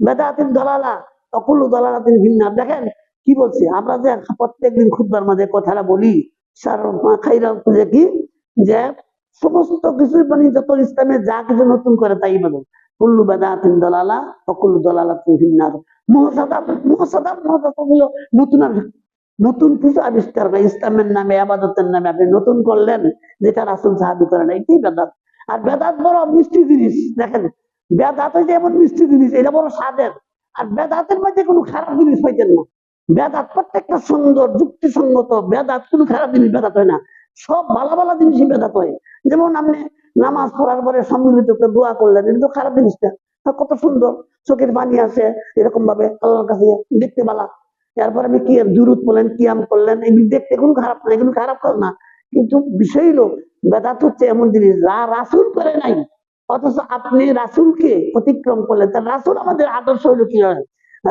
বেদাতিন দলালা অকুল দলালাতিন ফিন্নার। দেখেন কি বলছে, আমরা যে প্রত্যেকদিন খুতবার মাঝে কথাটা বলি খাইরা কি, যে সমস্ত কিছু মানে যত ইসলামে যা কিছু নতুন করে তাই বলো, কুল্লু বেদাতিন দলালা অকুল্লু দলালাতিন ফিন্নার। মহসাদাত হলো নতুন নতুন কিছু আবিষ্কার করে ইসলামের নামে, আবাদতের নামে আপনি নতুন করলেন যেটা রাসূল সাহাবী করে নাই, কি বেদাত। আর বেদাত বড় মিষ্টি জিনিস। দেখেন বেদাত হইতে এমন মিষ্টি জিনিস, এটা বড় স্বাদের। আর বেদাতের মধ্যে কোনো খারাপ জিনিস পাইতেন না। বেদাত প্রত্যেকটা সুন্দর যুক্তিসঙ্গত, বেদাত কোনো খারাপ জিনিস বেদাত হয় না, সব ভালো ভালো জিনিসই বেদাত হয়। যেমন আপনি নামাজ পড়ার পরে সম্মিলিত দোয়া করলেন, এটা তো খারাপ জিনিসটা, কত সুন্দর, চোখের পানি আসে এরকম ভাবে আল্লাহর কাছে দেখতে ভালো। এরপর আমি কি দুরুদ বলেন, কিয়াম করলেন, এগুলি দেখতে কোনো খারাপ না, এগুলো খারাপ কাজ না। কিন্তু বিষয় হলো বেদাত হচ্ছে এমন জিনিস যা রাসূল করে নাই, অথচ আপনি রাসূলকে অতিক্রম করলেন। তার রাসূল আমাদের আদর্শ হলো কি হয়,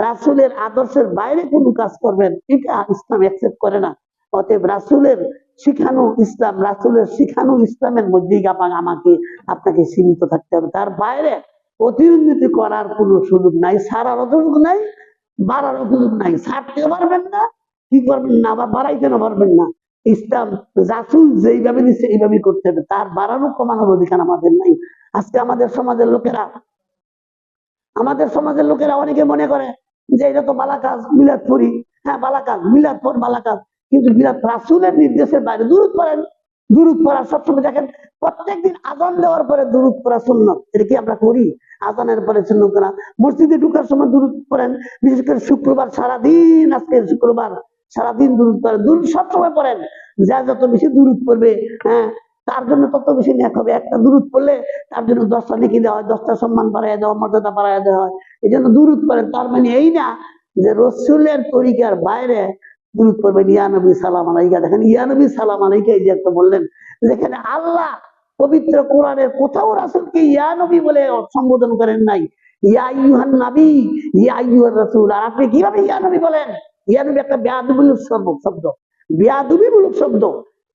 রাসূলের আদর্শের বাইরে কোনো কাজ করবেন এটা ইসলাম অ্যাকসেপ্ট করে না। অতএব রাসূলের শিখানো ইসলাম, রাসূলের শিখানো ইসলামের মধ্যেই আমাকে আপনাকে সীমিত থাকতে হবে। তার বাইরে অতিরঞ্জিত করার কোনো সুযোগ নাই, ছাড়ারও সুযোগ নাই, বাড়ারও সুযোগ নাই। ছাড়তেও পারবেন না, কি করবেন না, আবার বাড়াইতে না পারবেন না। ইসলাম রাসূল যেইভাবে দিচ্ছে এইভাবেই করতে হবে, তার বাড়ানো কমানোর অধিকার আমাদের নাই। আজকে আমাদের সমাজের লোকেরা অনেকে মনে করে যে এটা তো বালা কাজ, মিলাদ পড়ি, হ্যাঁ বালা কাজ, মিলাদ পড় বালা কাজ, কিন্তু মিলাদ রাসূলের নির্দেশের বাইরে। দুরূদ পড়েন, দুরূদ পড়া সবসময় দেখেন প্রত্যেকদিন আযান দেওয়ার পরে দুরূদ পড়া সুন্নাত, এটা কি আমরা করি? আযানের পরে সুন্নাত করা, মসজিদে ঢোকার সময় দুরূদ পড়েন, বিশেষ করে শুক্রবার সারাদিন, আজকে শুক্রবার সারাদিন দুরূদ পড়েন, দুরূদ সবসময় পড়েন। যা যত বেশি দুরূদ পড়বে, হ্যাঁ তার জন্য তত বেশি নেক হবে। একটা দুরূদ পড়লে তার জন্য 10টা নেকি দেওয়া হয়, 10টা সম্মান বাড়াইয়া দেওয়া, মর্যাদা বাড়াইয়া দেওয়া হয়। এই জন্য দুরূদ পড়েন। তার মানে এই না যে রাসূলের তরিকার বাইরে দুরূদ পড়বেন, ইয়া নবী সালাম আলাইকা। দেখেন ইয়া নবী সালাম আলাইকা এই যে একটা বললেন, যেখানে আল্লাহ পবিত্র কোরআনের কোথাও রাসূলকে ইয়া নবী বলে সম্বোধন করেন নাই, ইয়া আইয়ুহান নবী, ইয়া আইয়ুহার রাসূল। আর আপনি কিভাবে ইয়া নবী বলেন? ইয়া নবী একটা বেয়াদবিমূলক শব্দ, বেয়াদবিমূলক শব্দ।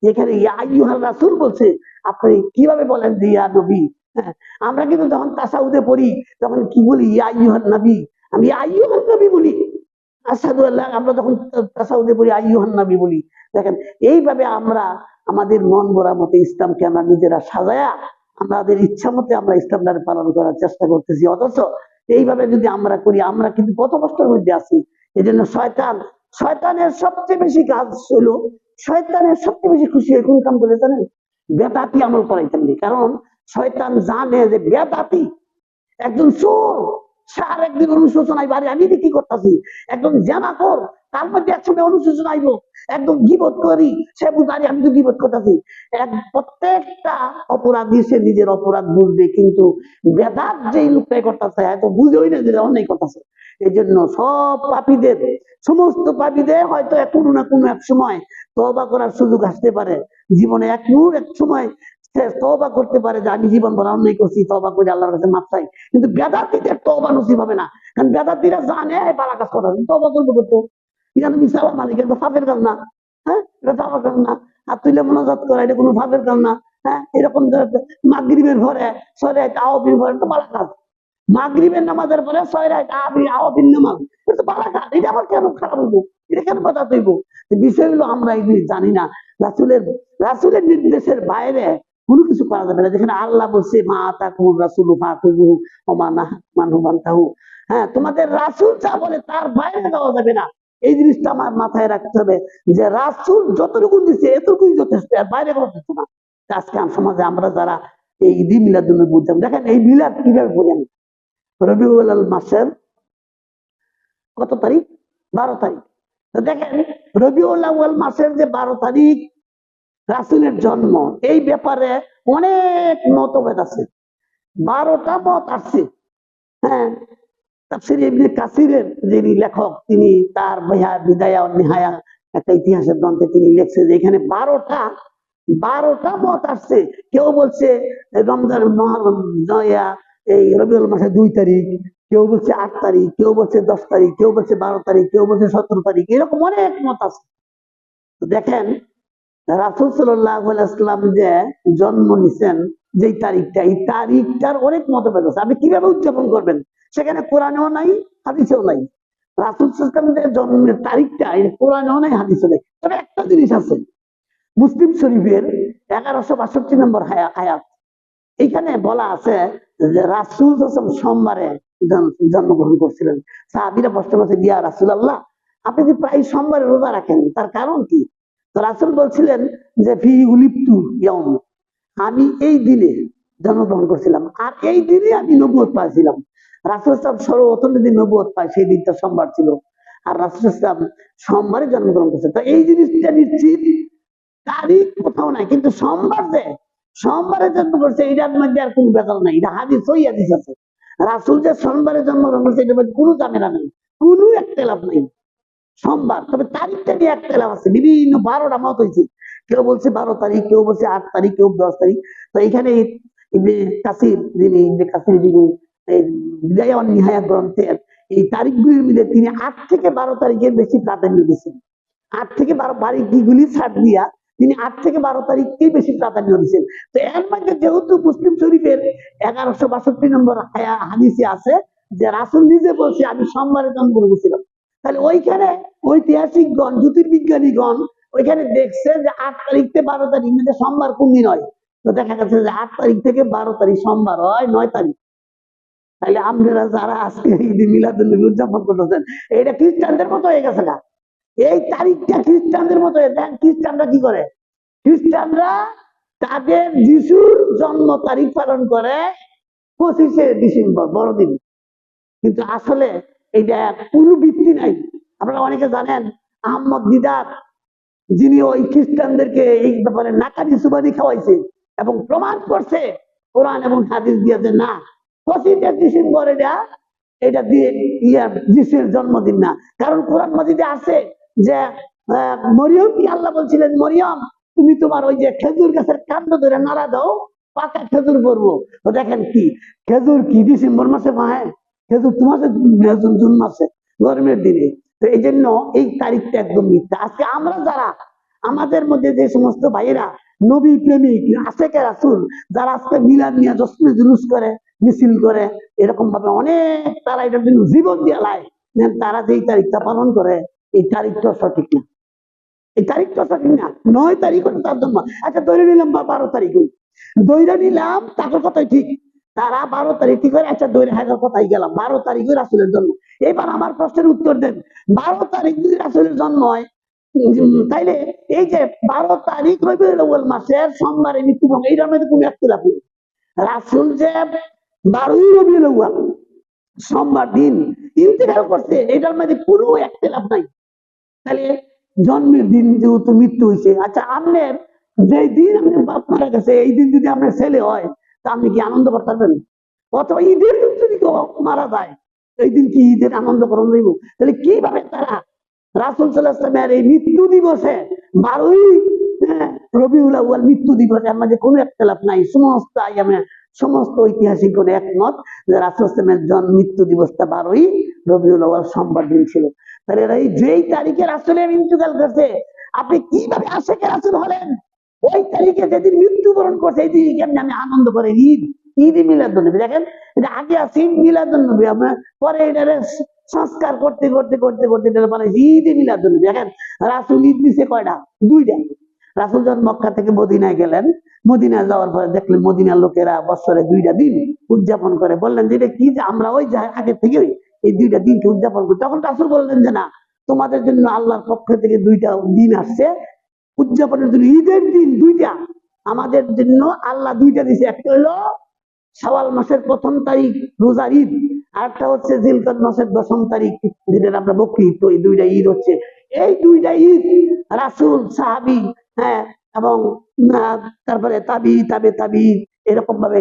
যেখানে ইয়া আইয়ুহার রাসূল বলছে, আপনি কিভাবে বলেন যে ইয়া নবী? হ্যাঁ, আমরা কিন্তু যখন তাসাউদে পড়ি তখন কি বলি? ইয়া আইয়ুহান নবী, আমি ইয়া আইয়ুহান নবী বলি। আশহাদু আল্লাহ, আমরা যখন তাসাউদে পড়ি আইয়ুহান নবী বলি। দেখেন এইভাবে আমরা আমাদের মন গড়া মতো ইসলামকে আমরা নিজেরা সাজায়া আমাদের ইচ্ছা মতে আমরা ইসলামটাকে পালন করার চেষ্টা করতেছি। অথচ এইভাবে যদি আমরা করি, আমরা কিন্তু কত কষ্টের মধ্যে আছি। এই জন্য শয়তানের সবচেয়ে বেশি কাজ হলো, শয়তানের সবচেয়ে বেশি খুশি হয় কোন কাম করে জানেন? বেদাতি আমল করাইতেন। কারণ শয়তান জানে যে বেদাতি একজন চোর, সে আর একদিন অনুশোচনা আইব, আরে আমি কি করতেছি। একজন জানাকর, তার মধ্যে একসময় অনুশোচনা আইব। একদম গীবত করি, সে বুঝারি আমি তো গীবত করতেছি। প্রত্যেকটা অপরাধী সে নিজের অপরাধ বুঝবে, কিন্তু বেদাত যেই লোকটাই করতেছে হয়তো বুঝেই না যে অন্যায় করতেছে। এই জন্য সমস্ত পাপীদের হয়তো কোনো না কোনো এক সময় তওবা করার সুযোগ আসতে পারে। জীবনে এক সময় তওবা করতে পারে যে আমি জীবন ভর অন্যায় করছি, তওবা করে আল্লাহর কাছে মাফ চাই। কিন্তু বেদাতীদের তওবা নসিব হবে না, কারণ বেদাতীরা জানে বালা কাজ করা, তওবা করবো করতো। এখানে সালাম আলাইকুম, এটা পাপের কাজ না। হ্যাঁ, এটা পাপের কাজ না। আর তুইলে মোনাজাত করা, এটা কোনো পাপের কাজ না। হ্যাঁ, এরকম মাগরিবের পরে 6 রাকাত আওয়াবিন পরে তো বালা কাজ। মাগরিবের নামাজের পরে 6 রাকাত আওয়াবিন নামাজ, এটা তো বালা কাজ। এটা আবার কেন খারাপ হইব? এটা কেন কথা হইব? বিষয় হলো আমরা এগুলি জানি না। রাসূলের নির্দেশের বাইরে কোনো কিছু করা যাবে না। যেখানে আল্লাহ বলছে মা আতাকুমুর রাসূলু ফাখুযুহু ওয়া মা নাহাকুম ফান্তাহু। হ্যাঁ, তোমাদের রাসূল যা বলে তার বাইরে যাওয়া যাবে না। এই জিনিসটা আমার মাথায় রাখতে হবে যে রাসূল যতটুকু দিচ্ছে এতটুকুই যথেষ্ট, এর বাইরে কোনো কিছু না। আজকে সমাজে আমরা যারা এই ঈদ মিলাদুন্নবী বুঝতাম, দেখেন এই মিলাদ কিভাবে পড়ি আমি। রবিউল আউয়াল মাসের কত তারিখ? 12 তারিখ। তো দেখেন রবিউল আউয়াল মাসের যে 12 তারিখ রাসূলের জন্ম, এই ব্যাপারে অনেক মতভেদ আছে। 12টা মত আসছে। হ্যাঁ, তাফসীর ইবনে কাসিরের যিনি লেখক, তিনি তার বিদায়া ও নিহায়া একটা ইতিহাসের গ্রন্থে তিনি লিখছে যে এখানে 12টা মত আসছে। কেউ বলছে রমজান এই রবিউল মাসের 2 তারিখ, কেউ বলছে 8 তারিখ, কেউ বলছে 10 তারিখ, কেউ বলছে 12 তারিখ, কেউ বলছে 17 তারিখ, এরকম অনেক মত আছে। দেখেন রাসূল সাল্লাল্লাহু আলাইহি ওয়াসাল্লাম যে জন্ম নিছেন যে তারিখটা, এই তারিখটার অনেক মতভেদ আছে। আপনি কিভাবে উদযাপন করবেন সেখানে কোরআনেও নাই, হাদিসেও নাই। রাসূল সাল্লাল্লাহু আলাইহি ওয়াসাল্লামের জন্মের তারিখটা কোরআনেও নাই, হাদিসেও নাই। তবে একটা জিনিস আছে, মুসলিম শরীফের 1162 নম্বর আয়াত, এখানে বলা আছে যে রাসূল সাল্লাল্লাহু আলাইহি ওয়াসাল্লাম সোমবারে জন্মগ্রহণ করছিলেন। সাহাবীরা প্রশ্ন করছে, ইয়া রাসূলুল্লাহ, আপনি যে প্রায় সোমবারে রোজা রাখেন, তার কারণ কি? তো রাসূল বলছিলেন যে ফি উলিপতু ইয়াউম, আমি এই দিনে জন্মগ্রহণ করছিলাম, আর এই দিনে আমি নবুয়ত পাইছিলাম। রাসূল সাহেব সর্বপ্রথম দিন নবুয়ত পায় সেই দিনটা সোমবার ছিল, আর রাসূল সাহেব সোমবারে জন্মগ্রহণ করছে। তো এই জিনিসটা নিশ্চিত, তারিখ কোথাও নাই, কিন্তু সোমবার যে সোমবারে জন্ম করছে এটার মধ্যে আর কোনো বেজাল নাই, এটা হাদিস, ওই হাদিস আছে। রাসূল যে সোমবারে জন্মগ্রহণ করছে এটার মধ্যে কোনো ঝামেলা নেই, কোনো একতলাফ নেই সোমবার। তবে তারিখটা নিয়ে একতলাফ আছে, বিভিন্ন 12টা মত হয়েছে, কেউ বলছে 12 তারিখ, কেউ বলছে 8 তারিখ, কেউ 10 তারিখ। তো এখানে ইবনে কাসির, যিনি বিদায়া ওয়ান নিহায়া গ্রন্থের এই তারিখগুলির মধ্যে তিনি 8 থেকে 12 তারিখের বেশি প্রাধান্য দিয়েছেন। 8 থেকে 12 তারিখগুলি ছাড় দিয়া তিনি 8 থেকে 12 তারিখকেই বেশি প্রাধান্য দিয়েছেন। তো এর মধ্যে যেহেতু মুসলিম শরীফের 1162 নম্বর হাদিসে আছে যে রাসূল নিজে বলছে আমি সোমবারে জন্মগ্রহণ করেছিলাম, তাহলে ওইখানে ঐতিহাসিকগণ, জ্যোতির্বিজ্ঞানীগণ ওইখানে দেখছে যে 8 তারিখ থেকে 12 তারিখ মধ্যে সোমবার কোন দিন হয়। তো দেখা গেছে যে 8 তারিখ থেকে 12 তারিখ সোমবার হয় 9 তারিখ। তাহলে আপনারা যারা আজকে ঈদ মিলাদুন্নবী উদযাপন করতেছেন, এটা খ্রিস্টানদের মতো হয়ে গেছে না? এই তারিখটা খ্রিস্টানদের মতো। দেখেন খ্রিস্টানরা কি করে, খ্রিস্টানরা তাদের যিশুর জন্ম তারিখ পালন করে 25শে ডিসেম্বর, বড়দিন। কিন্তু আসলে এটা কোনো ভিত্তি নাই। আপনারা অনেকে জানেন আহমদ দিদার, যিনি ওই খ্রিস্টানদেরকে এই ব্যাপারে নাকানি সুবানি খাওয়াইছে এবং প্রমাণ করছে কোরআন এবং হাদিস দিয়ে যে না, 25শে ডিসেম্বর এটা দিয়ে যিশুর জন্মদিন না। কারণ কোরআন মাজিদে আছে যে মরিয়মকে আল্লাহ বলছিলেন, মরিয়ম তুমি তোমার ওই যে খেজুর গাছের কাণ্ড ধরে নাড়া দাও, পাকা খেজুর পড়বো। তো দেখেন কি খেজুর কি ডিসেম্বর মাসে পায়? খেজুর তোমার জুন মাসে, গরমের দিনে। তো এই জন্য এই তারিখটা একদম মিথ্যা। আজকে আমরা যারা, আমাদের মধ্যে যে সমস্ত ভাইয়েরা নবী প্রেমিক, আশেকে রাসূল, যারা আজকে মিলাদ নিয়ে জশ্নে জুলুস করে, মিছিল করে, এরকম ভাবে অনেক তারা এটার জন্য জীবন দিয়ে লায়, তারা যে তারিখটা পালন করে এই তারিখটা সঠিক না। এই তারিখটা সঠিক না। 9 তারিখ হলো তার জন্ম। আচ্ছা ধরে নিলাম 12 তারিখ, দৈরা নিলাম, তাদের কথাই ঠিক, তারা 12 তারিখ ঠিক করে। আচ্ছা দৈরা হাজার কথাই গেলাম, 12 তারিখে রাসূলের জন্ম। এবার আমার প্রশ্নের উত্তর দেন, 12 তারিখ যদি রাসূলের জন্ম হয়, তাইলে এই যে 12 তারিখ রবিউল আউয়াল মাসের সোমবারে মৃত্যুবরণ, এইটার মধ্যে কোনো একতলাফ নেই। রাসূল যে 12ই রবিউল আউয়াল সোমবার দিন ইন্তেকাল করছে, এটার মধ্যে কোনো একতলাফ নাই। তাহলে জন্মের দিন যেহেতু মৃত্যু হয়েছে, আচ্ছা আপনার যেই দিন আপনার বাপ মারা গেছে এই দিন যদি আপনার ছেলে হয়, তা আপনি কি আনন্দ করতে পারবেন? অথবা ঈদের দিন যদি কেউ মারা যায়, এই দিন কি ঈদের আনন্দ করণ দেব? তাহলে কিভাবে তারা রাসূল সাল্লাল্লাহু আলাইহি ওয়াসাল্লামের এই মৃত্যু দিবসে 12ই রবিউল আউয়াল মৃত্যু দিবসে আমাদের কোনো একতলাফ নাই। সমস্ত আইয়ামে সমস্ত ঐতিহাসিক একমত যে রাসূল সাল্লাল্লাহু মৃত্যু দিবসটা 12ই রবিউল আউয়াল সোমবার দিন ছিল। তাহলে এই যেই তারিখে রাসূলের ইন্তেকাল করছে, আপনি কিভাবে আশেকে রাসূল হলেন? ওই তারিখে যেদিন মৃত্যুবরণ করছে এই দিন কেমনি আমি আনন্দ করে ঈদ মিলাদুন্নবী। দেখেন এটা আগে আছে মিলাদুন্নবী, আপনার পরে এটা সংস্কার করতে করতে করতে করতে মানে ঈদ মিলাদুন্নবী। দেখেন রাসূল ঈদ দিছে কয়টা? 2টা। রাসূল যখন মক্কা থেকে মদিনায় গেলেন, মদিনায় যাওয়ার পরে দেখলেন মদিনার লোকেরা বছরে 2টা দিন উদযাপন করে। বললেন যে এটা কি, যে আমরা ওই আগে থেকে এই 2টা দিনকে উদযাপন করি। তখন রাসূল বললেন যে না, তোমাদের জন্য আল্লাহর পক্ষ থেকে 2টা দিন আসছে উদযাপনের জন্য, ঈদের দিন 2টা। আমাদের জন্য আল্লাহ 2টা দিয়েছে, একটা হলো শাওয়াল মাসের 1ম তারিখ রোজার ঈদ, আর একটা হচ্ছে জিলকদ মাসের 10ম তারিখ যেটা আমরা বকরিদ। তো এই 2টা ঈদ হচ্ছে, এই 2টা ঈদ রাসূল, সাহাবী, এবং তারপরে তাবি তাবে তাবি, এরকম ভাবে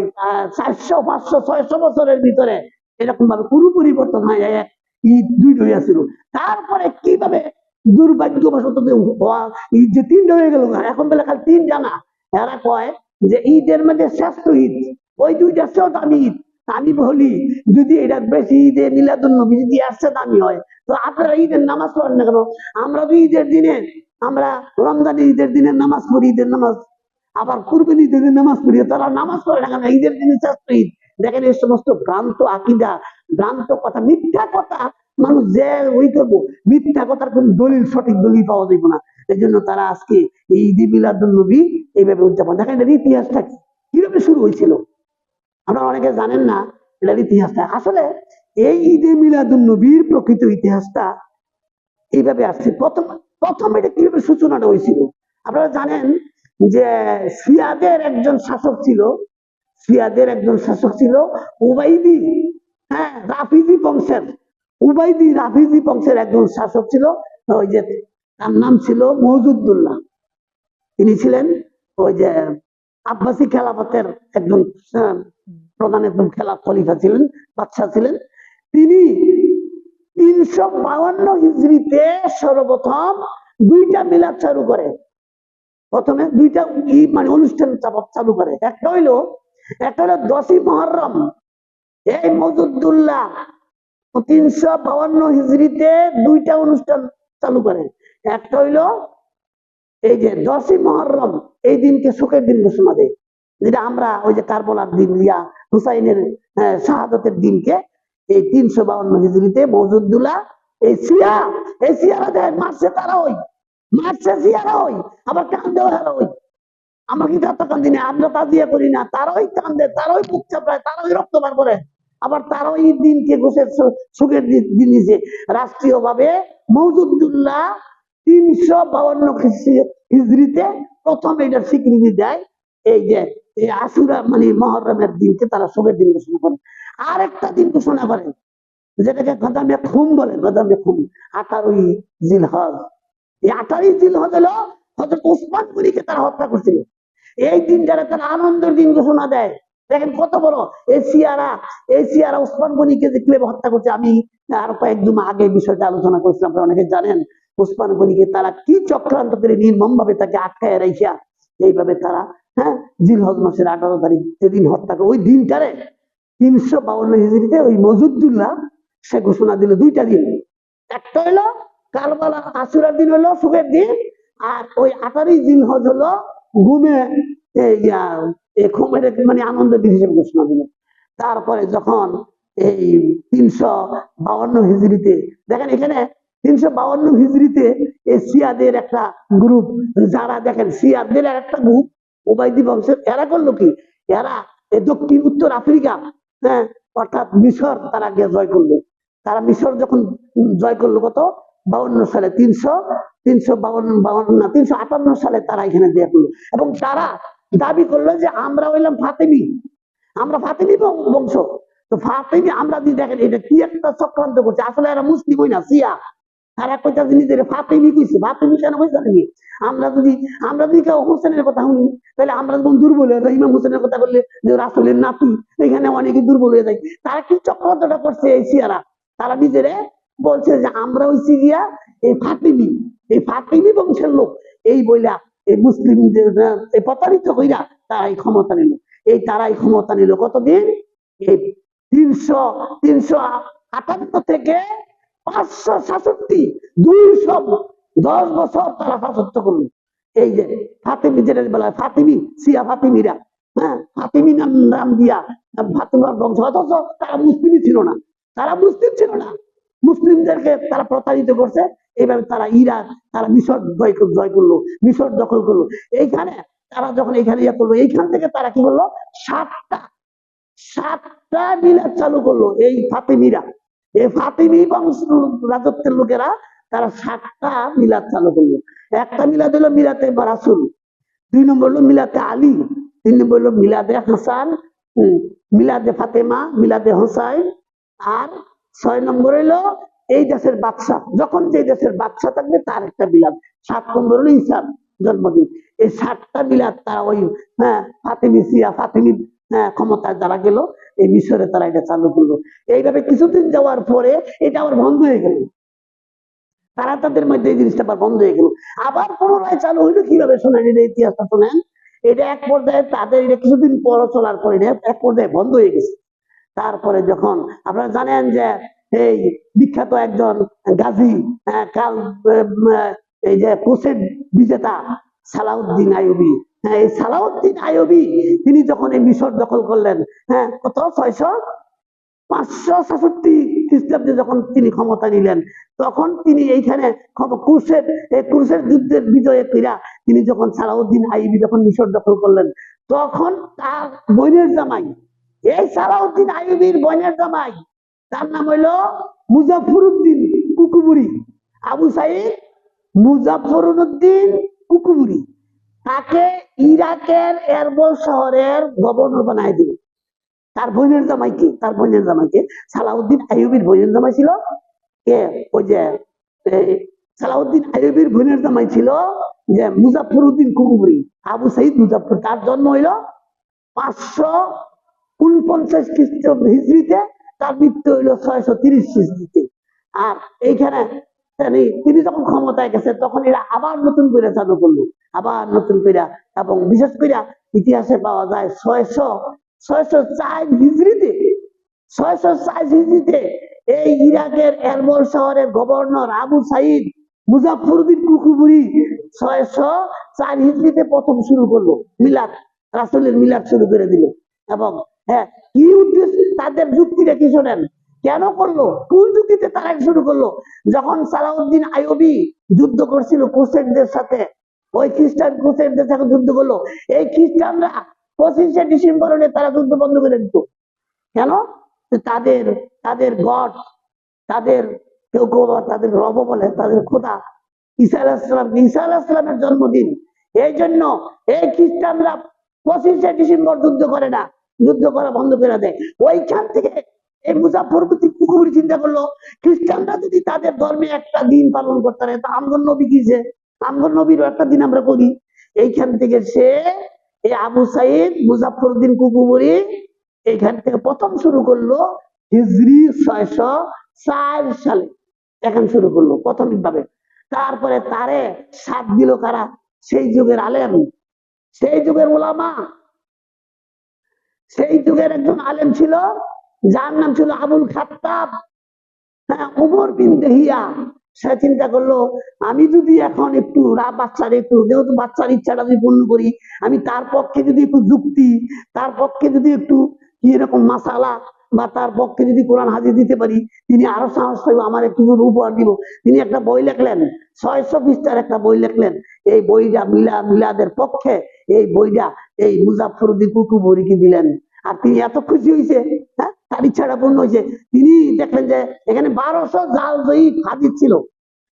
400 500 600 বছরের ভিতরে এরকম ভাবে পুরো পরিবর্তন হয়, ঈদ 2টা হয়েছিল। তারপরে কিভাবে দুর্ভাগ্যবশত ঈদ যে 3টা হয়ে গেল, এখন বেলা খালি 3টা না, এরা কয় যে ঈদের মধ্যে শ্রেষ্ঠ ঈদ ওই 2টা চেয়েও দামি ঈদ। আমি বলি যদি এটা বেশি ঈদে মিলাদুন্নবী যদি আসছে দামি হয়, তো আপনারা ঈদের নামাজ পড়েন না কেন? আমরা তো ঈদের দিনে, আমরা রমজানের ঈদের দিনে নামাজ পড়ি, ঈদের নামাজ, আবার কুরবানি ঈদের দিনে নামাজ পড়ি, তারা নামাজ পড়ে না কেন? ঈদের দিনে শ্রেষ্ঠ ঈদ, দেখেন এই সমস্ত ভ্রান্ত আকিদা, ভ্রান্ত কথা, মিথ্যা কথা মানুষ যে ওই করবো, মিথ্যা কথার কোন দলিল, সঠিক দলিল পাওয়া যাবে না। এই জন্য তারা আজকে এই ঈদে মিলাদুন নবী এইভাবে উদযাপন, দেখেন এর ইতিহাসটা কিভাবে শুরু হয়েছিল আপনারা অনেকে জানেন না। এটার ইতিহাসটা আসলে এই ঈদে মিলাদুন নবীর প্রকৃত ইতিহাসটা এইভাবে আসছে। প্রথম প্রথম এটা কিভাবে সূচনাটা হয়েছিল আপনারা জানেন যে শিয়াদের একজন শাসক ছিল, শিয়াদের একজন শাসক ছিল উবাইদি, হ্যাঁ রাফিজি বংশের, উবাইদি রাফিজি বংশের একজন শাসক ছিল। ওই যে তার নাম ছিল মওজুদুল্লাহ। তিনি ছিলেন ওই যে আব্বাসী খেলাফতের একজন প্রধান, একজন খলিফা ছিলেন, বাদশাহ ছিলেন। তিনি 352 হিজরিতে সর্বপ্রথম দুইটা মিলাদ চালু করে। প্রথমে দুইটা মানে অনুষ্ঠান চালু করে। একটা হইলো 10ই মুহররম, এই মওজুদুল্লাহ 352 হিজরিতে দুইটা অনুষ্ঠান চালু করে। একটা হইলো এই যে 10ই মুহররম, এই দিনকে শোকের দিন ঘোষণা দেয়, যেটা আমরা ওই যে কারবালার দিন, হুসাইনের শাহাদতের দিনকে এই 352 হিজরিতে মওজুদুল্লাহ এই সিয়ারা দেয়, মারছে তারা, ওই মারছে সিয়ারা, ওই আবার কান্দেও হারা, ওই আমরা কি তার কান্দি না, আমরা তাজিয়া করি না, তারাই কান্দে, তারাই বুক চাপড়ায়, তারাই রক্ত বার করে, আবার তারাও এই দিনকে ঘোষের সুখের দিন নিছে রাষ্ট্রীয় ভাবে। মওজুদুল্লাহ 352 হিজরিতে প্রথম এটার স্বীকৃতি দেয়, এই যে এই আশুরা মানে মুহররমের দিনকে তারা সুখের দিন ঘোষণা করে। আর একটা দিন ঘোষণা করে যেটাকে গদামে খুম বলে, গদামে খুম, 18ই জিলহজ। এই 18ই জিলহজ হলো হযরত ওসমান গনিকে তারা হত্যা করছিল। এই দিনটারে তারা আনন্দের দিন ঘোষণা দেয়। দেখেন কত বড় এশিয়ারা ওসমান গনিকে যে কিভাবে হত্যা করছে। আমি আরো কয়েকদিন আগে বিষয়টা আলোচনা করেছিলাম, আপনারা অনেকে জানেন। ওসমান গনিকে তারা কি চক্রান্ত করে নির্মম ভাবে তাকে আটকায় রাখিয়া এইভাবে তারা জিলহজ মাসের 18 তারিখ যেদিন হত্যা করে, ওই দিনটারে 352 হিজরিতে ওই মওজুদুল্লাহ সে ঘোষণা দিল দুইটা দিন। একটা হলো কারবালা আশুরার দিন হলো সুখের দিন, আর ওই 18ই জিলহজ হলো ঘুমে মানে আনন্দের দিন হিসেবে ঘোষণা দিল। তারপরে যখন এই 352 হিজরিতে, দেখেন এখানে 352 হিজরিতে এই শিয়াদের একটা গ্রুপ, যারা দেখেন শিয়াদের একটা গ্রুপ ওবাইদি বংশের, এরা করলো কি, এরা দক্ষিণ উত্তর আফ্রিকা, অর্থাৎ মিশর তারা গিয়ে জয় করলো। তারা মিশর যখন জয় করলো কত 52 সালে, 358 সালে তারা এখানে দেয়া করলো। এবং তারা দাবি করলো যে আমরা হইলাম ফাতেমি, আমরা ফাতেমি বংশ। তো ফাতেমি আমরা যদি দেখেন এটা কি একটা চক্রান্ত করছে, আসলে এরা মুসলিম হই না, শিয়া। তারা কইতাছে নিজের ফাতেমি কইছে। ফাতেমি কেন কইছে নাকি, আমরা যদি কেউ হোসেনের কথা শুনি, তাহলে আমরা যখন দুর্বল হয়ে যাই, ইমাম হোসেনের কথা বললে যে রাসূলের নাতি, এখানে অনেকে দুর্বল হয়ে যায়। তারা কি চক্রান্তটা করছে এই শিয়ারা, তারা নিজেরে বলছে যে আমরা হইছি গিয়া এই ফাতেমি বংশের লোক, এই বইলা এই মুসলিমদের প্রতারিত হইরা তারাই ক্ষমতা নিল। তারাই ক্ষমতা নিল কতদিন, এই 358 থেকে 566, 210 বছর তারা রাজত্ব করলো। এই যে ফাতেমি, যেটা বলা হয় ফাতেমি, শিয়া ফাতেমিরা, ফাতেমি নাম দিয়া ফাতেমার বংশ, অথচ তারা মুসলিমই ছিল না, তারা মুসলিম ছিল না, মুসলিমদেরকে তারা প্রতারিত করছে। এইভাবে তারা ইরাক, তারা মিশর জয় করলো, মিশর দখল করলো। এইখানে তারা যখন এখানে ইয়ে করলো, এইখান থেকে তারা কি করলো, 7টা মিলাদ চালু করলো। এই ফাতেমিরা, এই ফাতেমি বংশ রাজত্বের লোকেরা তারা 7টা মিলাদ চালু করলো। একটা মিলাদ হলো মিলাদে রাসূল, 2 নম্বর হলো মিলাদে আলী, 3 নম্বর হলো মিলাদে হাসান, মিলাদে ফাতেমা, মিলাদে হোসাইন, আর 6 নম্বর হলো এই দেশের বাদশা, যখন যে দেশের বাদশা থাকবে তার একটা মিলাদ, 7 নম্বর হলো ঈসার জন্মদিন। এই 7টা মিলাদ তারা ওই ফাতেমি শিয়া ফাতেমি ক্ষমতায় যারা গেল এই মিশরে তারা এটা চালু করলো। এইভাবে কিছুদিন যাওয়ার পরে এটা আবার বন্ধ হয়ে গেল, তারা তাদের মধ্যে এই জিনিসটা আবার বন্ধ হয়ে গেল। আবার পুনরায় চালু হইলো কিভাবে, শোনেন এটা ইতিহাসটা শোনেন। এটা এক পর্যায়ে তাদের এটা কিছুদিন পর চলার পরে এক পর্যায়ে বন্ধ হয়ে গেছে। তারপরে যখন আপনারা জানেন যে এই বিখ্যাত একজন গাজী, কাল এই যে কোসেট বিজেতা সালাউদ্দিন আইয়ুবী, হ্যাঁ, এই সালাউদ্দিন আইয়ুবী তিনি যখন এই মিশর দখল করলেন, হ্যাঁ কত 567 খ্রিস্টাব্দে যখন তিনি ক্ষমতা নিলেন, তখন তিনি এইখানে ক্রুশের যুদ্ধের বিজয়ে ফিরা তিনি যখন সালাউদ্দিন আইয়ুবী যখন মিশর দখল করলেন, তখন তার বোনের জামাই, এই সালাউদ্দিন আইয়ুবীর বোনের জামাই, তার নাম হইল মুজাফফরউদ্দিন কুকুবুরি, আবু সাইদ মুজাফফরউদ্দিন কুকুবুরি, তাকে ইরাকের এরবল শহরের গভর্নর বানায় দিল। তার বোনের জামাইকে সালাউদ্দিন আইয়ুবীর বোনের জামাই ছিল কে, ওই যে সালাউদ্দিন আইয়ুবীর বোনের জামাই ছিল যে মুজাফফরউদ্দিন কুকুবুরি, আবু সাইদ মুজাফফর। তার জন্ম হইল 549 খ্রিস্টাব্দ হিজরিতে, তার মৃত্যু হইল 630 হিজরিতে। আর এইখানে তিনি যখন ক্ষমতায় গেছে তখন এরা আবার নতুন করে চালু করলো, আবার নতুন করে, এবং বিশেষ করে ইতিহাসে পাওয়া যায় 604 হিজরিতে, 604 হিজরিতে এই ইরাকের এরবল শহরের গভর্নর আবু সাইদ মুজাফফরউদ্দিন কুকুবুরি 604 হিজরিতে প্রথম শুরু করলো মিলাদ, রাসূলের মিলাদ শুরু করে দিল। এবং হ্যাঁ, কি উদ্দেশ্য, তাদের যুক্তিটা কি শোনেন, কেন করলো, কোন যুক্তিতে তারা শুরু করলো? যখন সালাউদ্দিন আইয়ুবী যুদ্ধ করছিল ক্রুসেডদের সাথে, ওই খ্রিস্টান ক্রুসেডদের সাথে যুদ্ধ করলো, এই খ্রিস্টানরা 25শে ডিসেম্বর হলে তারা যুদ্ধ বন্ধ করে দিত। কেন? তাদের তাদের গড, তাদের কেউ কেউ তাদের রব বলে, তাদের খোদা ঈসা আলাইহিস সালামের জন্মদিন, এই জন্য এই খ্রিস্টানরা 25শে ডিসেম্বর যুদ্ধ করে না, যুদ্ধ করা বন্ধ করে দেয়। ওইখান থেকে এই মুজাফফরউদ্দিন কুকুবুরি চিন্তা করলো, খ্রিস্টানরা যদি তাদের ধর্মে একটা দিন পালন করতে পারে, তা আমগর নবী কিছে, আমগর নবীরও একটা দিন আমরা করি। এইখান থেকে সে এই আবু সাইদ মুজাফফরউদ্দিন কুকুবুরি এইখান থেকে প্রথম শুরু করলো হিজরি 604 সালে, এখন শুরু করলো প্রাথমিক ভাবে। তারপরে তারে সাথ দিল কারা? সেই যুগের আলেম, সেই যুগের ওলামা, সেই যুগের একজন আলেম ছিল যার নাম ছিল আবুল খাত্তাব, হ্যাঁ ওমর বিন দেহিয়া। সে চিন্তা করলো, আমি যদি এখন একটু বাচ্চার একটু, যেহেতু বাচ্চার ইচ্ছাটা যদি পূর্ণ করি, আমি তার পক্ষে যদি একটু যুক্তি, তার পক্ষে যদি একটু কি এরকম মাসালা, বা তার পক্ষে যদি কোরআন হাদিস দিতে পারি, তিনি আরো সাহস পাইব, আমার একটু উপহার দিব। তিনি একটা বই লিখলেন, 600 পৃষ্ঠার একটা বই লিখলেন। এই বইটা মিলাদের পক্ষে, এই বইটা এই মুজাফফরউদ্দিন কুকুবুরিকে দিলেন। আর তিনি এত খুশি হয়েছে, হ্যাঁ তার ইচ্ছাটা পূর্ণ হয়েছে। তিনি দেখলেন যে এখানে 1200 জাল জয়ীফ হাদিস ছিল,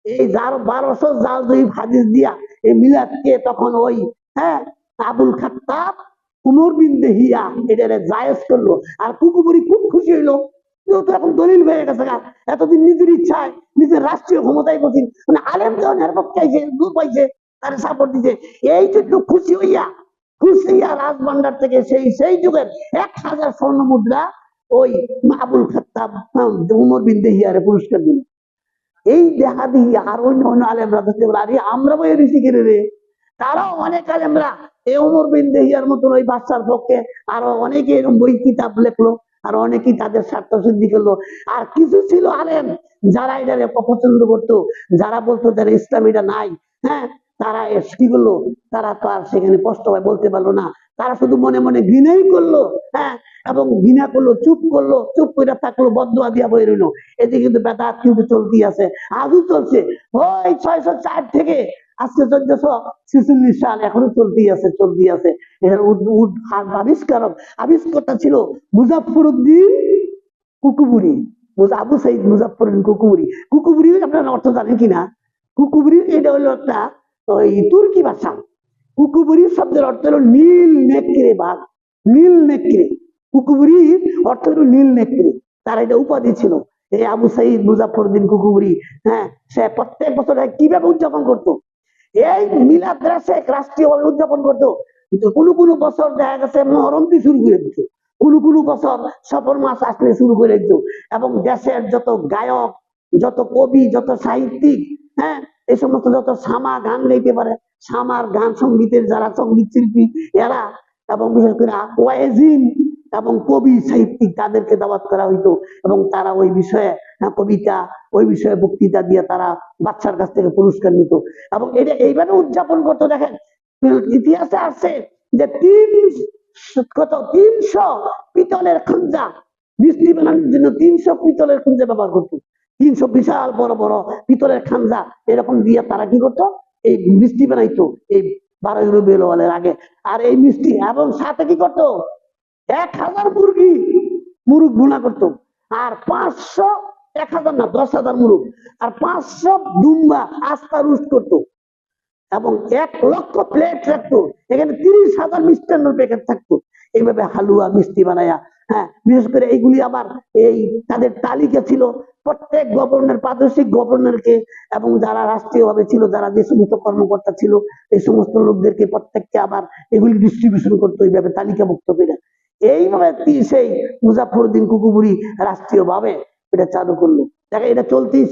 এই 1200 জাল জয়ীফ হাদিস দিয়া এই মিলাদকে তখন ওই হ্যাঁ আবুল খাত্তাব উমর বিন দেহিয়া এটারে জায়েজ করলো। আর কুকুবুরি খুব খুশি হইলো, যেহেতু এখন দলিল হয়ে গেছে, এতদিন নিজের ইচ্ছায় নিজের রাষ্ট্রীয় ক্ষমতায় বসি, মানে আলেম যখন এর পক্ষে দূর পাইছে, তার সাপোর্ট দিছে, এই জন্য খুশি হইয়া রাজভান্ডার থেকে সেই যুগের 1000 স্বর্ণ মুদ্রা ওই আবুল খাত্তাব উমর বিন দেহিয়ারে পুরস্কার দিল। এই দেখা দিই আর অন্য অন্য আলেমরা ধরতে বলে, আরে আমরা বই ঋষি কিনে রে, তারাও অনেক আলেমরা এই ওমর বিন দেহিয়ার মতন ওই বাচ্চার পক্ষে আরো অনেকে এরকম বই কিতাব লেখলো, আর অনেকেই তাদের স্বার্থ সিদ্ধি করলো। আর কিছু ছিল আলেম যারা এটারে অপছন্দ করতো, যারা বলতো যারা ইসলাম এটা নাই, হ্যাঁ তারা কি করলো, তারা তো আর সেখানে কষ্ট হয় বলতে পারলো না, তারা শুধু মনে মনে ঘৃণাই করলো, হ্যাঁ এবং ঘৃণা করলো, চুপ করে থাকলো, বদদোয়া দিয়া বই রইলো। এতে কিন্তু বেদাত কিন্তু চলতেই আছে, আজও চলছে। ওই 604 থেকে আজকে 1446 সাল এখনো চলতেই আছে। এর আবিষ্কারটা ছিল মুজাফফরউদ্দিন কুকুবুরি, আবু সাইদ মুজাফফরউদ্দিন কুকুবুরি। কুকুবুরি আপনারা অর্থ জানেন কিনা? কুকুবুরি এটা হলো একটা ওই তুর্কি ভাষা। কুকুবুরি শব্দের অর্থ হলো নীল নেকড়ে বাঘ, নীল নেকড়ে। কুকুবুরির অর্থ হলো নীল নেকড়ে, তার এটা উপাধি ছিল। এই আবু সাইদ মুজাফফরউদ্দিন কুকুবুরি, হ্যাঁ সে প্রত্যেক বছর কিভাবে উদযাপন করতো, এই মিলাদ রাষ্ট্রীয়ভাবে উদযাপন করতো। কোনো বছর দেখা গেছে মহরম দিয়ে শুরু করে দিত, কোনো বছর সফর মাস আসলে শুরু করে দিত। এবং দেশের যত গায়ক, যত কবি, যত সাহিত্যিক, হ্যাঁ এই সমস্ত যত সামা গান গাইতে পারে, সামার গান সঙ্গীতের যারা সঙ্গীত শিল্পী এরা, এবং বিশেষ করে ওয়াইজিন এবং কবি সাহিত্যিক, তাদেরকে দাওয়াত করা হইতো। এবং তারা ওই বিষয়ে কবিতা, ওই বিষয়ে বক্তৃতা দিয়ে তারা বাচ্চার কাছ থেকে পুরস্কার নিত। এবং এটা এইভাবে উদযাপন করতো। দেখেন ইতিহাসে আছে যে 300 পিতলের খাঞ্জা মিষ্টি বানানোর জন্য 300 পিতলের খাঞ্জা ব্যবহার করতো। 300 বিশাল বড় বড় পিতলের খাঞ্জা এরকম দিয়ে তারা কি করতো, এই মিষ্টি বানাইতো এই 12 রবিউল আউয়ালের আগে। আর এই মিষ্টি এবং সাথে কি করতো, 1000 মুরগি মুরগ ভুনা করতো, আর 500, 1000 না 10,000 মুরগ, আর 500 দুম্বা আস্তা রুস্ট করতো, এবং 1,00,000 প্লেট রাখতো। এখানে 30,000 মিষ্টান্নের প্যাকেট থাকতো। এইভাবে হালুয়া মিষ্টি বানায়া, হ্যাঁ, বিশেষ করে এইগুলি আবার এই তাদের তালিকা ছিল প্রত্যেক গভর্নর, প্রাদেশিক গভর্নরকে এবং যারা রাষ্ট্রীয়ভাবে ছিল, যারা যে সমস্ত কর্মকর্তা ছিল, এই সমস্ত লোকদেরকে প্রত্যেককে আবার এগুলি ডিস্ট্রিবিউশন করতো এইভাবে তালিকাভুক্ত করে। এইভাবে সেই মুজাফফরউদ্দিন কুকুবুরি রাষ্ট্রীয়ভাবে এটা চালু করলো। দেখেন এটা চলতেই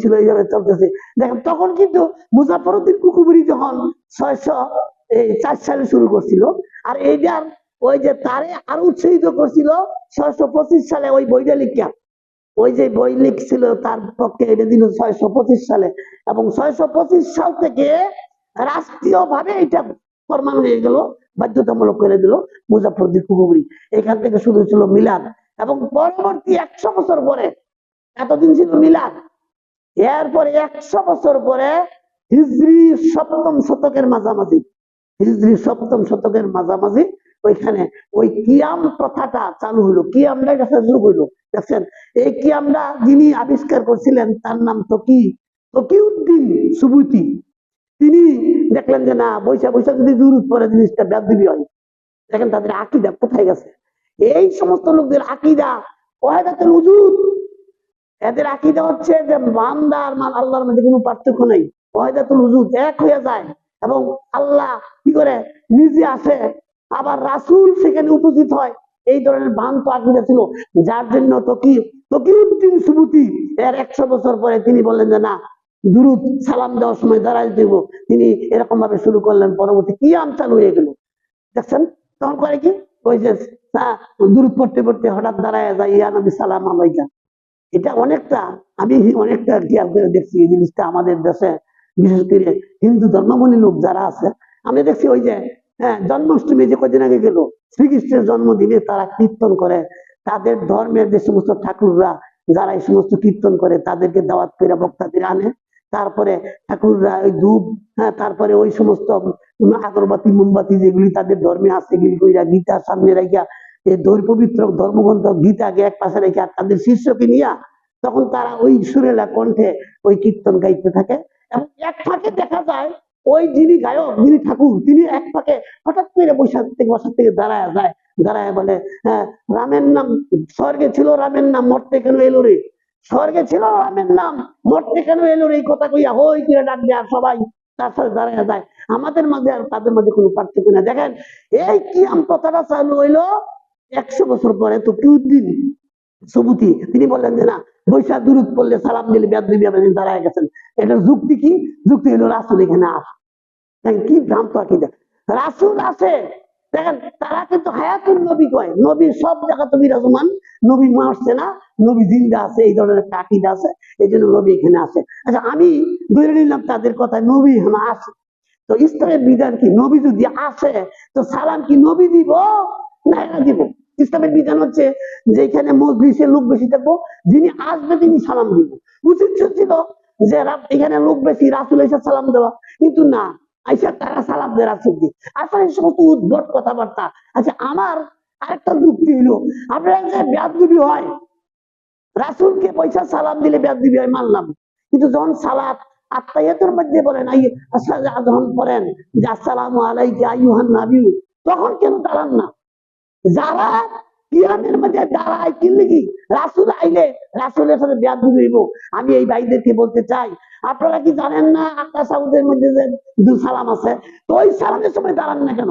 ছিল এইভাবে চলতেছে। দেখেন তখন কিন্তু মুজাফফরউদ্দিন কুকুবুরি যখন 604 সালে শুরু করছিল, আর এইটার ওই যে তারে আরো উৎসাহিত করছিল 625 সালে ওই বইটা লিখিয়া, ওই যে বই লিখছিল তার পক্ষে এটা দিল 625 সালে, এবং 625 সাল থেকে রাষ্ট্রীয়ভাবে এটা ফরমান হয়ে গেল, বাধ্যতামূলক করে দিল মুজাফফরউদ্দিন কুকুবুরি। এখান থেকে শুরু ছিল মিলাদ, এবং পরবর্তী 100 বছর পরে, এতদিন ছিল মিলাদ, এরপরে 100 বছর পরে হিজরি 7ম শতকের মাঝামাঝি, হিজরি 7ম শতকের মাঝামাঝি ওইখানে ওই কিয়াম প্রথাটা চালু হলো। কিয়ামটা এটা শুরু হইলো। দেখছেন এই কিয়ামটা যিনি আবিষ্কার করছিলেন তার নাম তকিউদ্দিন সুবুতি। তিনি দেখলেন যে না, বৈশা বৈশা যদি দুরূদ পড়ে জিনিসটা বেয়াদবি হয়। দেখেন তাদের আকীদা কোথায় গেছে। এই সমস্ত লোকদের আকীদা ওয়াহিদাতুল উজুদ, এদের আকীদা হচ্ছে যে বান্দা আর আল্লাহর মধ্যে কোনো পার্থক্য নেই, ওয়াহিদাতুল উজুদ, এক হয়ে যায়, এবং আল্লাহ কি করে নিজে আসে, আবার রাসূল সেখানে উপস্থিত হয়। এই ধরনের ভ্রান্ত আকীদা ছিল, যার জন্য তকিউদ্দিন সুবুতি এর 100 বছর পরে তিনি বললেন যে না, দুরূদ সালাম দেওয়ার সময় দাঁড়ায় দেব। তিনি এরকম ভাবে শুরু করলেন, পরবর্তী কিয়াম চালু হয়ে গেল। দেখছেন তখন করে কি, ওই যে দুরূদ পড়তে পড়তে হঠাৎ দাঁড়ায় যায়, ইয়া নবী সালাম আলাইকা। এটা অনেকটা আমি অনেকটা খেয়াল করে দেখছি এই জিনিসটা আমাদের দেশে, বিশেষ করে হিন্দু ধর্মাবলী লোক যারা আছে, আমি দেখছি ওই যে জন্মাষ্টমী যে কদিন আগে গেল, শ্রীকৃষ্ণের জন্মদিনে তারা কীর্তন করে, তাদের ধর্মের যে সমস্ত ঠাকুররা যারা এই সমস্ত কীর্তন করে তাদেরকে দাওয়াত করে বক্তাদের আনে, তারপরে ঠাকুররা ওই ধূপ, তারপরে ওই সমস্ত আগরবাতি মোমবাতি যেগুলি তাদের ধর্মে আছে এগুলি কইরা গীতার সামনে রাখিয়া, এই পবিত্র ধর্মগ্রন্থ গীতাকে এক পাশে রেখে আর তাদের শিষ্যকে নিয়ে তখন তারা ওই সুরেলা কণ্ঠে ওই কীর্তন গাইতে থাকে। এবং এক ফাঁকে দেখা যায় ওই যিনি গায়ক, যিনি ঠাকুর, তিনি এক ফাঁকে হঠাৎ করে বসার থেকে দাঁড়ায় যায়, দাঁড়ায় বলে, হ্যাঁ, রামের নাম স্বর্গে ছিল, রামের নাম মরতে কেন এলো রে, স্বর্গে ছিল রামের নাম মরতে কেন এলো রে, এই কথা কইয়া হই করে ডাক দেয়, আর সবাই তার সাথে দাঁড়ায় যায়। আমাদের মাঝে আর তাদের মাঝে কোনো পার্থক্য না। দেখেন এই কিয়াম কথাটা চালু হইলো 100 বছর পরে তকিউদ্দিন সুবুতি তিনি বললেন যে না, বৈশাখ দুরূদ পড়লে সালাম দিলে বেয়াদবি হবে, দাঁড়ায় গেছেন। এটার যুক্তি কি? যুক্তি হলো রাসূল এখানে আসে। দেখেন কি ভ্রান্ত আকীদা, রাসূল আছে। দেখেন তারা কিন্তু হায়াতুন নবী কয়, নবী সব জায়গাতে বিরাজমান, নবী মারছে না, নবী জিন্দা আছে, এই ধরনের একটা আকীদা আছে, এই জন্য নবী এখানে আসে। আচ্ছা আমি ধরে নিলাম তাদের কথায় নবী এখানে আসে, তো ইসলামের বিধান কি? নবী যদি আসে তো সালাম কি নবী দিব না এরা দিব? ইসলামের বিধান হচ্ছে যে এখানে মজলিসে লোক বেশি থাকবো, যিনি আসবে তিনি সালাম দিব। উচিত ছিল যে এখানে লোক বেশি, রাসূল এসে সালাম দেওয়া, কিন্তু না, আইসা তারা সালাম দেয় রাসূলকে। আসলে এই সমস্ত উদ্ভট কথাবার্তা। আচ্ছা আমার আরেকটা যুক্তি হলো, আপনার যে বেয়াদবি হয়, রাসূলকে পয়সা সালাম দিলে বেয়াদবি হয় মানলাম, কিন্তু যখন সালাত আত্তাহিয়াতুর মধ্যে বলেন যখন পড়েন যে আসসালামু আলাইকা আইয়ুহান নাবী, তখন কেন দাঁড়ান না? যারা কিয়ামের মধ্যে দাঁড়ায় কি লিখি, রাসূল আইলে রাসূলের সাথে বেয়াদবি হইব। আমি এই ভাইদেরকে বলতে চাই, আপনারা কি জানেন না আকাশ সাউদের মধ্যে যে দুই সালাম আছে, তো ওই সালামের সময় দাঁড়ান না কেন?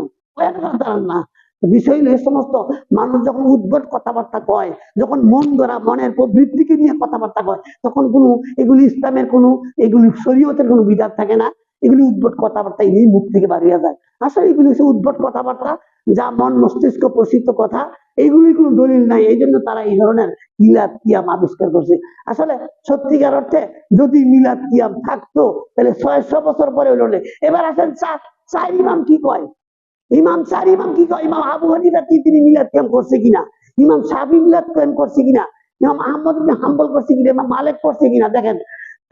দাঁড়ান না। বিষয় হলো এই সমস্ত মানুষ যখন উদ্ভট কথাবার্তা কয়, যখন মন ধরা মনের প্রবৃত্তিকে নিয়ে কথাবার্তা কয়, তখন কোনো এগুলি ইসলামের কোনো, এগুলি শরীয়তের কোনো বিধান থাকে না, এগুলি উদ্ভট কথাবার্তা এই মুখ থেকে বাড়িয়ে যায়। আসলে এগুলি হচ্ছে উদ্ভট কথাবার্তা, যা মন মস্তিষ্ক প্রসিদ্ধ কথা, এইগুলির কোনো দলিল নাই। এই জন্য তারা এই ধরনের মিলাদ কিয়াম আবিষ্কার করছে। আসলে সত্যিকার অর্থে যদি মিলাদ কিয়াম থাকতো তাহলে 600 বছর পরে হলো। এবার আসেন চার ইমাম কি কয়, চার ইমাম কি কয়, ইমাম আবু হানিফা কি তিনি মিলাদ ক্যাম্প করছে কিনা, ইমাম শাফি মিলাদ ক্যাম্প করছে কিনা, ইমাম আহমদ ইবনে হাম্বল করছে কিনা, ইমাম মালিক করছে কিনা। দেখেন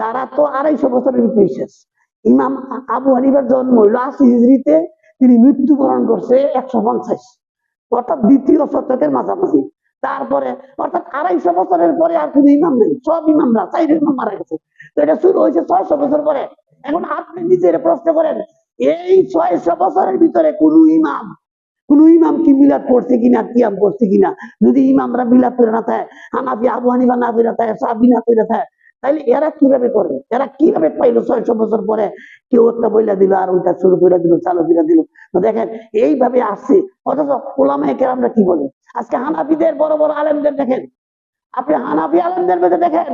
তারা তো 250 বছরের ভিতরে শেষ। ইমাম আবু হানিফার জন্ম হইল 80 হিজরিতে, তিনি মৃত্যুবরণ করছে 150, অর্থাৎ দ্বিতীয় শতকের মাঝামাঝি। তারপরে অর্থাৎ 250 বছরের পরে আর কোন ইমাম নেই, সব ইমামরা 4 ইমাম মারা গেছে। তো এটা শুরু হয়েছে 600 বছর পরে। এখন আপনি নিজের প্রশ্ন করেন, এই 600 বছরের ভিতরে কোন ইমাম কি মিলাদ পড়ছে কিনা, কিয়াম করছে কিনা? যদি ইমামরা মিলাদ করে না থাকে, হানাফি আবু হানিফা না করে থাকে, শাফি না করে থাকে, তাইলে এরা কিভাবে করে? এরা কিভাবে পাইলো 600 বছর পরে? কেউ একটা বইলা দিল আর ওইটা শুরু করে দিল, চালু করে দিল। দেখেন এইভাবে আসছে। অথচ ওলামায়ে কেরামরা কি বলে? আজকে হানাফিদের বড় বড় আলেমদের দেখেন, আপনি হানাফি আলেমদের মধ্যে দেখেন,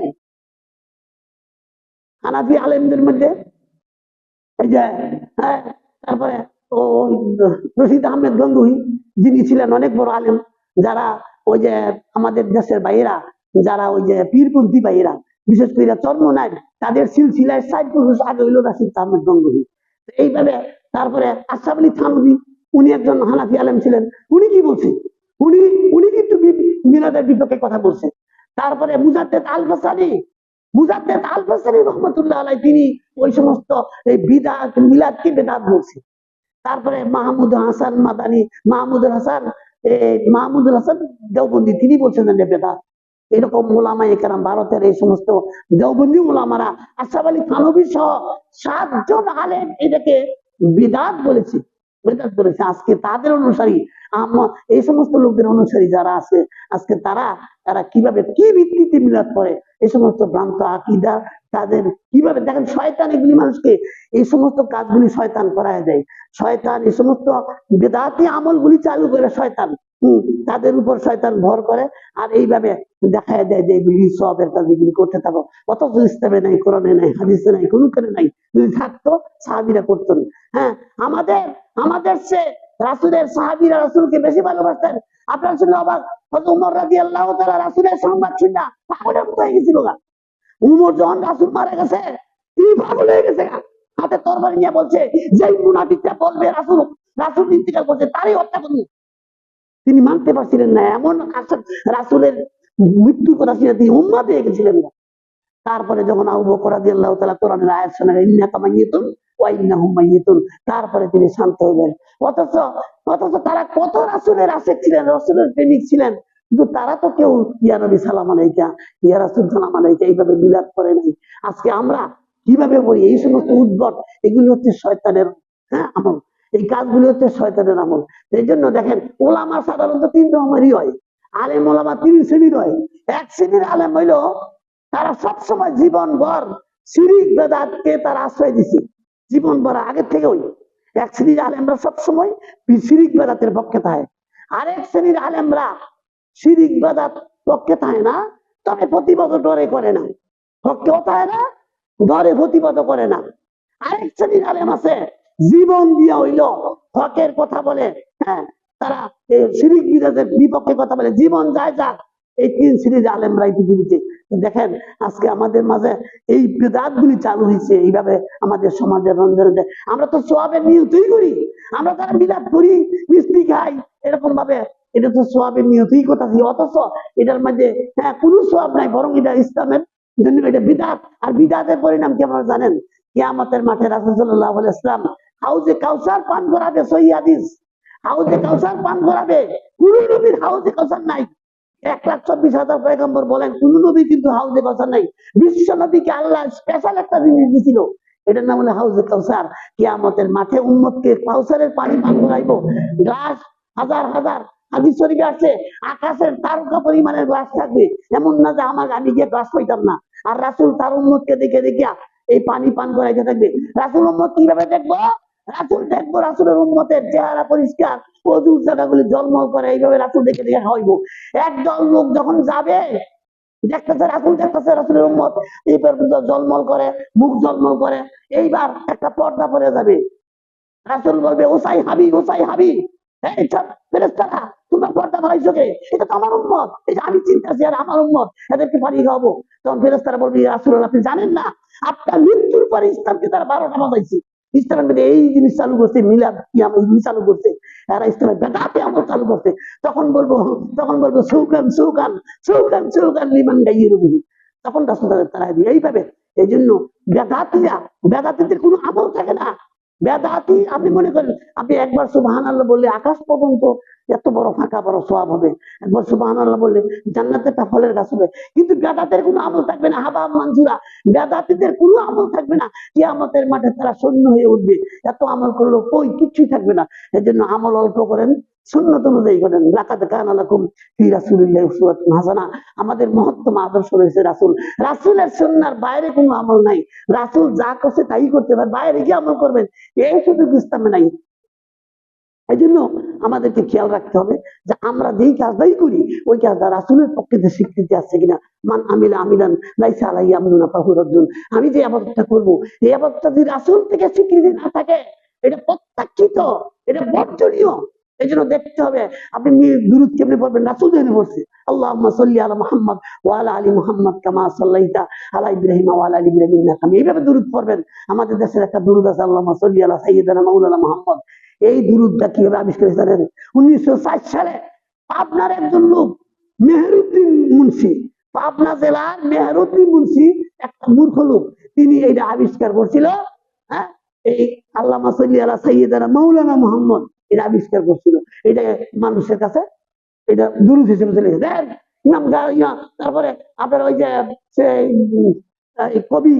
হানাফি আলেমদের মধ্যে এই যে হ্যাঁ, তারপরে ও রশিদ আহমেদ গঙ্গুহি, যিনি ছিলেন অনেক বড় আলেম, যারা ওই যে আমাদের দেশের বাইরা, যারা ওই যে পীরপন্থী বাইরা, বিশেষ করে চর্মনায়, তাদের সিলসিলায় 60 পুরুষ আগে হইল রশিদ আহমেদ গঙ্গুহি। এইভাবে তারপরে আশরাফ আলী থানভী, উনি একজন হানাফি আলেম ছিলেন। উনি কি বলছেন? উনি উনি কিন্তু মিলাদের বিপক্ষে কথা বলছেন। তারপরে মুজাদ্দেদ আল ফাসানি, রহমতুল্লাহ আলাই, তিনি ওই সমস্ত এই বিদআত মিলাদকে বেদাত বলছেন। তারপরে মাহমুদুল হাসান দেওবন্দি, তিনি বলছেন বেদাত। এরকম ওলামায়ে কেরাম, ভারতের এই সমস্ত দেওবন্দি ওলামারা, আশরাফ আলী থানভী সহ 7 জন আলেম এটাকে বিদআত বলেছে, বেদাত বলেছে। আজকে তাদের অনুসারী, এই সমস্ত লোকদের অনুসারী যারা আছে, আজকে তারা কিভাবে, কি ভিত্তিতে মিলাদ করে, এই সমস্ত ভ্রান্ত আকীদা তাদের, কিভাবে দেখেন শয়তান এগুলি মানুষকে, এই সমস্ত কাজগুলি শয়তান করায় দেয়। শয়তান এই সমস্ত বেদাতি আমলগুলি চালু করে শয়তান, তাদের উপর শয়তান ভর করে, আর এইভাবে দেখায় দেয় যে এগুলি সবের কাজ, এগুলি করতে থাকো। অথচ ইসলামে নাই, কোরআনে নাই, হাদিসে নাই, কোনো করে নাই। যদি থাকতো সাহাবীরা করতো না। হ্যাঁ, আমাদের সে রাসূলের সাহাবীরা রাসূলকে বেশি ভালোবাসতেন। আপনারা শুনে অবাক, হযরত ওমর রাদিয়াল্লাহু তাআলা রাসূলের সংবাদ শুনে পাগলের মতো হয়ে গেছিল। উমর যখন রাসূল মারা গেছে, তিনি পাগল হয়ে গেছে, হাতে তরবারি নিয়ে বলছে, যেই মুনাফিকটা বলবে রাসূল ইন্তিকাল করছে, তারই হত্যা করুন। তিনি মানতে পারছিলেন না, এমন রাসূলের মৃত্যুর কথা ছিল, তিনি উম্মাদ হয়ে গেছিলেন না। তারপরে যখন আবু বকর রাদিয়াল্লাহু তাআলা কোরআনের আয়াত শোনেন, ইন্নাকা মাইয়িতুন ওয়া ইন্নাহুম মাইয়িতুন, তারপরে তিনি শান্ত হলেন। অথচ তারা কত রাসূলের আশিক ছিলেন, রাসূলের প্রেমিক ছিলেন, কিন্তু তারা তো কেউ ইয়া নবী সালাম আলাইকা, ইয়া রাসূল সালাম আলাইকা এইভাবে মিলাদ করে নাই। আজকে আমরা কিভাবে বলি? এই সমস্ত উদ্ভট, এগুলি হচ্ছে শয়তানের আমল, এই কাজগুলি হচ্ছে শয়তানের আমল। এই জন্য দেখেন ওলামা সাধারণত 3 রকমেরই হয়। আলেম ওলামা 3 শ্রেণীর হয়। এক শ্রেণীর আলেম হইল, তারা সবসময় জীবনভর শিরিক বেদাতকে তারা আশ্রয় দিছে, জীবনভর আগের থেকে। ওই এক শ্রেণীর আলেমরা সবসময় শিরিক বেদাতের পক্ষে থাকে। আরেক শ্রেণীর আলেমরা শিরিক বেদাত পক্ষে থাকে না, তবে প্রতিবাদ ডরে করে না, পক্ষেও থাকে না, ডরে প্রতিবাদ করে না। আরেক শ্রেণীর আলেম আছে, জীবন দিয়ে হইল হকের কথা বলে। হ্যাঁ, তারা শিরিক বিদাতের বিপক্ষে কথা বলে, জীবন যায় যাক। এই 3 শ্রেণীর আলেমরাই পৃথিবীতে। দেখেন আজকে আমাদের মাঝে এই বেদাত গুলি চালু হয়েছে, এইভাবে আমাদের সমাজের রঞ্জনে। আমরা তো সওয়াবের নিয়তই করি, আমরা তারা বিদাত করি, মিষ্টি খাই, এরকম ভাবে, এটা তো সওয়াবের নিয়তই কথা ছিল। অথচ এটার মধ্যে কোনো সওয়াব নাই, বরং এটা ইসলামের জন্য এটা বিদাত। আর বিদাতের পরিণাম কি আপনারা জানেন? কিয়ামতের মাঠে রাসূল সাল্লাল্লাহু আলাইহি ওয়াসাল্লাম হাউজে কাউসার পান করাবে, সহিহ হাদিস, হাউজে কাউসার পান করাবে। কোন নবীর হাউজে কাউসার নাই। 1,24,000 পয়গম্বর বলেন, কোন নবী কিন্তু হাউজে কাউসার নাই। বিশ্ব নবীকে আল্লাহ স্পেশাল একটা জিনিস দিয়েছিল, এটার নাম হলো হাউজে কাউসার। কিয়ামতের মাঠে উম্মতকে কাউসারের পানি পান করাইবো, গ্লাস হাজার হাজার। হাদিস শরীফে আছে, আকাশের তারকা পরিমাণের গ্লাস থাকবে। এমন না যে আমি গিয়ে গ্লাস পাইতাম না। আর রাসূল তার উম্মতকে দেখে দেখিয়া এই পানি পান করাইতে থাকবে। রাসূল উম্মত কিভাবে দেখবো? রাসূলের উম্মতের চেহারা পরিষ্কার, অজুর জায়গাগুলি জলমল করে, এইভাবে রাসূল দেখে দেখে খাওয়াইবো। একদল লোক যখন যাবে, দেখতেছে রাসূল, দেখতেছে রাসূলের উম্মত এইবার জলমল করে, মুখ জলমল করে, এইবার একটা পর্দা পড়ে যাবে। রাসূল বলবে, ওসাই হাবি, ওসাই হাবি, ফেরেশতারা তোমরা পর্দা বাড়াইছো কে? এটা তো আমার উম্মত, এটা আমি চিন্তাছি, আর আমার উম্মত, এদেরকে পানি খাওয়াবো। তখন ফেরেশতারা বলবে, রাসূল আপনি জানেন না, আপনার মৃত্যুর পরে ইসলামকে তারা 12টা বাজাইছে। ইসলামের মধ্যে এই জিনিস চালু করছে, মিলাদ কিয়াম এই জিনিস চালু করছে, এরা ইসলামের বেদাতে আমল চালু করছে, তখন বলবো সৌকান সৌকান সৌকান সৌকান লিমান গাইয়ে রবি, তখন রাসূল তাদের তারা দিয়ে এইভাবে। এই জন্য বেদাতিদের কোনো আমল থাকে না। বেদাতি আপনি মনে করেন, আপনি একবার সুবহানাল্লাহ বললে আকাশ পর্যন্ত এত বড় ফাঁকা বড় সওয়াব হবে, একবার সুবহানাল্লাহ বললে জান্নাতে একটা ফলের গাছ হবে, কিন্তু বেদাতের কোনো আমল থাকবে না, হাবা মানজুরা, বেদাতিদের কোনো আমল থাকবে না, কিয়ামতের মাঠে তারা শূন্য হয়ে উঠবে, এত আমল করলো কই কিছুই থাকবে না। এই জন্য আমল অল্প করেন, সুন্নত অনুযায়ী করেন। লাকাদ কানা লাকুম ফি রাসূলিল্লাহি উসওয়াতুন হাসানা, আমাদের মহত্তম আদর্শ রয়েছে রাসূল, রাসূলের সুন্নাহর বাইরে কোনো আমল নাই, রাসূল যা করছে তাই করতে হবে, বাইরে কি আমল করবেন এই সুযোগ ইসলামে নাই। এই জন্য আমাদেরকে খেয়াল রাখতে হবে যে আমরা যেই কাজটাই করি ওই কাজটা রাসূলের পক্ষে যে স্বীকৃতি আছে কিনা। মান আমিলা আমিলান লাইসা আলাইহি আমরুনা ফাহুয়া রাদ্দুন, আমি যে ইবাদতটা করব এই ইবাদতটা যদি রাসূল থেকে স্বীকৃতি না থাকে এটা প্রত্যাখ্যিত, এটা বর্জনীয়। এই জন্য দেখতে হবে আপনি দুরূদ কেমনে পড়বেন, রাসূল যেন পড়ছে আল্লাহুম্মা সাল্লি আলা মুহাম্মদ ওয়া আলা আলি মুহাম্মদ কামা সাল্লাইতা আলা ইব্রাহিম ওয়া আলা আলি ইব্রাহিম ইন্নাকা হামিদ, এইভাবে দুরূদ পড়বেন। আমাদের দেশের একটা দুরূদ আছে আল্লাহুম্মা সাল্লি আলা সাইয়্যিদানা মাওলানা মুহাম্মদ, এই দুরূদটা কিভাবে আবিষ্কার হয়েছে জানেন? 1960 সালে পাবনার একজন লোক মেহেরুদ্দিন মুন্সি, পাবনা জেলার মেহেরুদ্দিন মুন্সি একটা মূর্খ লোক, তিনি এটা আবিষ্কার করছিল। হ্যাঁ, এই আল্লাহুম্মা সাল্লি আলা সাইয়্যিদানা মাওলানা মুহাম্মদ এটা আবিষ্কার করছিল, এটা মানুষের কাছে এটা দুরূদ হিসেবে চলে গেছে। ইমাম তারপরে আপনার ওই যে কবি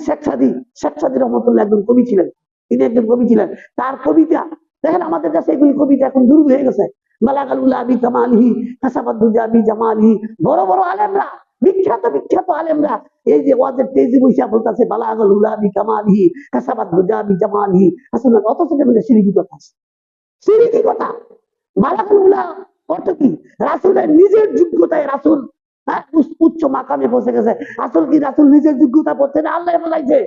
শেখ সাদী রহমতুল্লাহ একজন কবি ছিলেন, তিনি একজন কবি ছিলেন, তার কবিতা দেখেন আমাদের কাছে এগুলি কবিতা এখন দুরূদ হয়ে গেছে। বালাগাল উলা বি কামালিহি কাসাবাদ দুজা বি জামালিহি, বড় বড় আলেমরা, বিখ্যাত বিখ্যাত আলেমরা এই যে ওয়াজের তেজি বইসা বলতেছে বালাগাল উলা বি কামালিহি কাসাবাদ দুজা বি জামালিহি, আসলে অত সেটা মানে শিরকি কথা, শিরকি কথা। বালাগাল উলা অর্থ কি? রাসূলের নিজের যোগ্যতায় রাসূল উচ্চ মাকামে পৌঁছে গেছে। আসল কি রাসূল নিজের যোগ্যতা পড়ছে না আল্লাহ বলাইছে?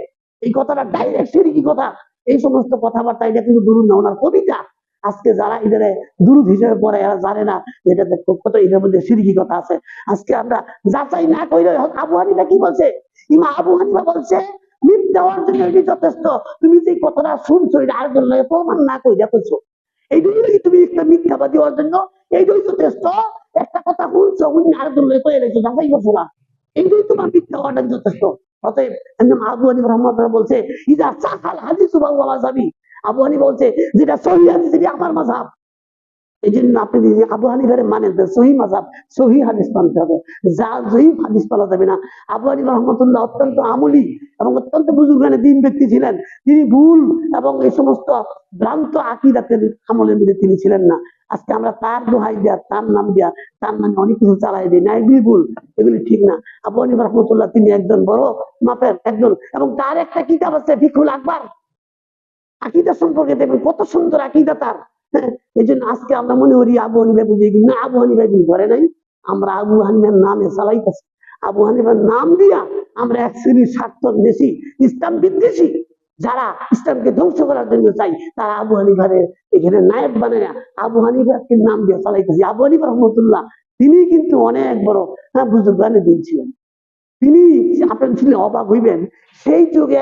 এই কথাটা ডাইরেক্ট শিরকি কথা। এই সমস্ত কথাবার্তা এটা কিন্তু দুরূদ না, ওনার কবিতা। আজকে যারা এদের দুরূদ হিসেবে পড়ে এরা জানে না যেটা কত এটার মধ্যে শিরকি কথা আছে। আজকে আমরা যাচাই না কইলে, আবু হানিফা কি বলছে? ইমাম আবু হানিফা বলছে মিথ্যা হওয়ার জন্য এটি যথেষ্ট, তুমি যে কথাটা শুনছো এটা আরেকজন প্রমাণ না কইরা কইছো, এইটাই তুমি একটা মিথ্যাবাদী হওয়ার জন্য এইটাই যথেষ্ট। একটা কথা শুনছো আরেকজন কয়ে রেখেছো, যাচাই করছো না, এইটাই তোমার মিথ্যা হওয়াটা যথেষ্ট। অতএব আবু হানিফা রাহমাতুল্লাহ বলছে ইদা সাহাল হাদিসু ফাহুয়া মাযহাবি, আবু হানিফা বলছে যেটা সহিহ হাদিস এটা আমার মাযহাব। এই জন্য আপনি যদি আবু হানিফার মানেন সহিহ মাযহাব, সহিহ হাদিস মানতে হবে, যা জয়ীফ হাদিস পাওয়া যাবে না। আবু হানিফা রাহমাতুল্লাহ অত্যন্ত আমলি এবং অত্যন্ত বুজুর্গানে দিন ব্যক্তি ছিলেন, তিনি ভুল এবং এই সমস্ত ভ্রান্ত আকীদাতের আমলের মধ্যে তিনি ছিলেন না। আজকে আমরা তার দোহাই দেয়া, তার নাম দেয়া, তার নামে অনেক কিছু চালাই দিই না, এগুলি ভুল, এগুলি ঠিক না। আবু হানিফা রাহমাতুল্লাহ তিনি একজন বড় মাপের একজন, এবং তার একটা কিতাব আছে ফিকহুল আকবার, আকীদা সম্পর্কে দেখবেন কত সুন্দর আকীদা তার। এই জন্য আজকে আমরা মনে করি আবু হানিফা বুঝে না, আবু হানিফা বুঝ ধরে নাই, আমরা আবু হানিফার নামে চালাইতেছি। আবু হানিফার নাম দিয়া আমরা এক শ্রেণীর স্বার্থ বেশি ইসলাম বিদ্বেষী যারা ইসলামকে ধ্বংস করার জন্য চাই, তারা আবু হানিফার এখানে নায়েব বানায় আবু হানিফাকে নাম দিয়ে চালাইতেছি। আবু হানিফা রহমতুল্লাহ তিনি কিন্তু অনেক বড় বুজুর্গানে দিন ছিলেন। তিনি আপনার ছিলেন অবাক হইবেন, সেই যুগে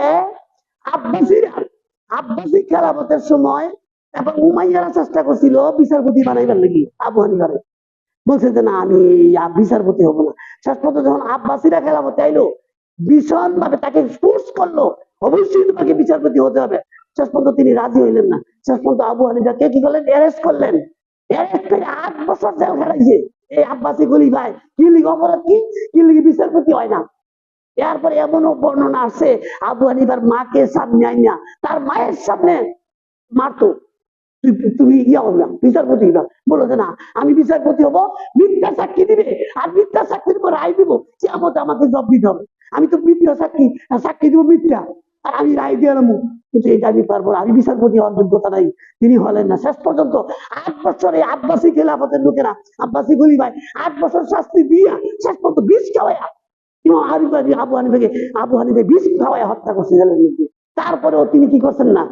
আব্বাসী খেলাফতের সময় এবং উমাইয়ারা চেষ্টা করছিল বিচারপতি বানাইবার লাগি আবু হানিফারে, বলছে যে না আমি বিচারপতি হবো না। শেষ পর্যন্ত যখন আব্বাসীরা খেলাফতে আইলো ভীষণ ভাবে তাকে ফোর্স করলো অবশ্যই তোমাকে বিচারপতি হতে হবে, শেষ পর্যন্ত তিনি রাজি হইলেন না। শেষ পর্যন্ত আবু হানিফাকে কি করলেন? অ্যারেস্ট করলেন, অ্যারেস্ট করে 8 বছর জেল খেলাইছে এই আব্বাসী খলিফায়। কি লিগে অপরাধ, কি লিগে বিচারপতি হয় না? এরপরে এমনও বর্ণনা আসছে আবু হানিফার মাকে সামনে আইনা তার মায়ের সামনে মারতো, তুমি ইয়া হবে না বিচারপতি না, বলো যে না আমি বিচারপতি হবো, মিথ্যা সাক্ষী দিবে, আর মিথ্যা সাক্ষীর উপর রায় দিব, কিয়ামতে আমাকে জব দিতে হবে। আমি তো মিথ্যা সাক্ষী দিব মিথ্যা, আর আমি রায় দিয়ে নেবো, কিন্তু এটা আমি পারবো না, আমি বিচারপতি হওয়ার যোগ্যতা নাই। তিনি হলেন না। শেষ পর্যন্ত 8 বছরে আব্বাসী খেলাফতের লোকেরা, আব্বাসী খলিফায় 8 বছর শাস্তি দিয়া শেষ পর্যন্ত বিষ খাওয়াইয়া আবু হানিফা বিষ খাওয়াইয়া হত্যা করছে জেলের মধ্যে। তারপরেও তিনি কি করছেন না,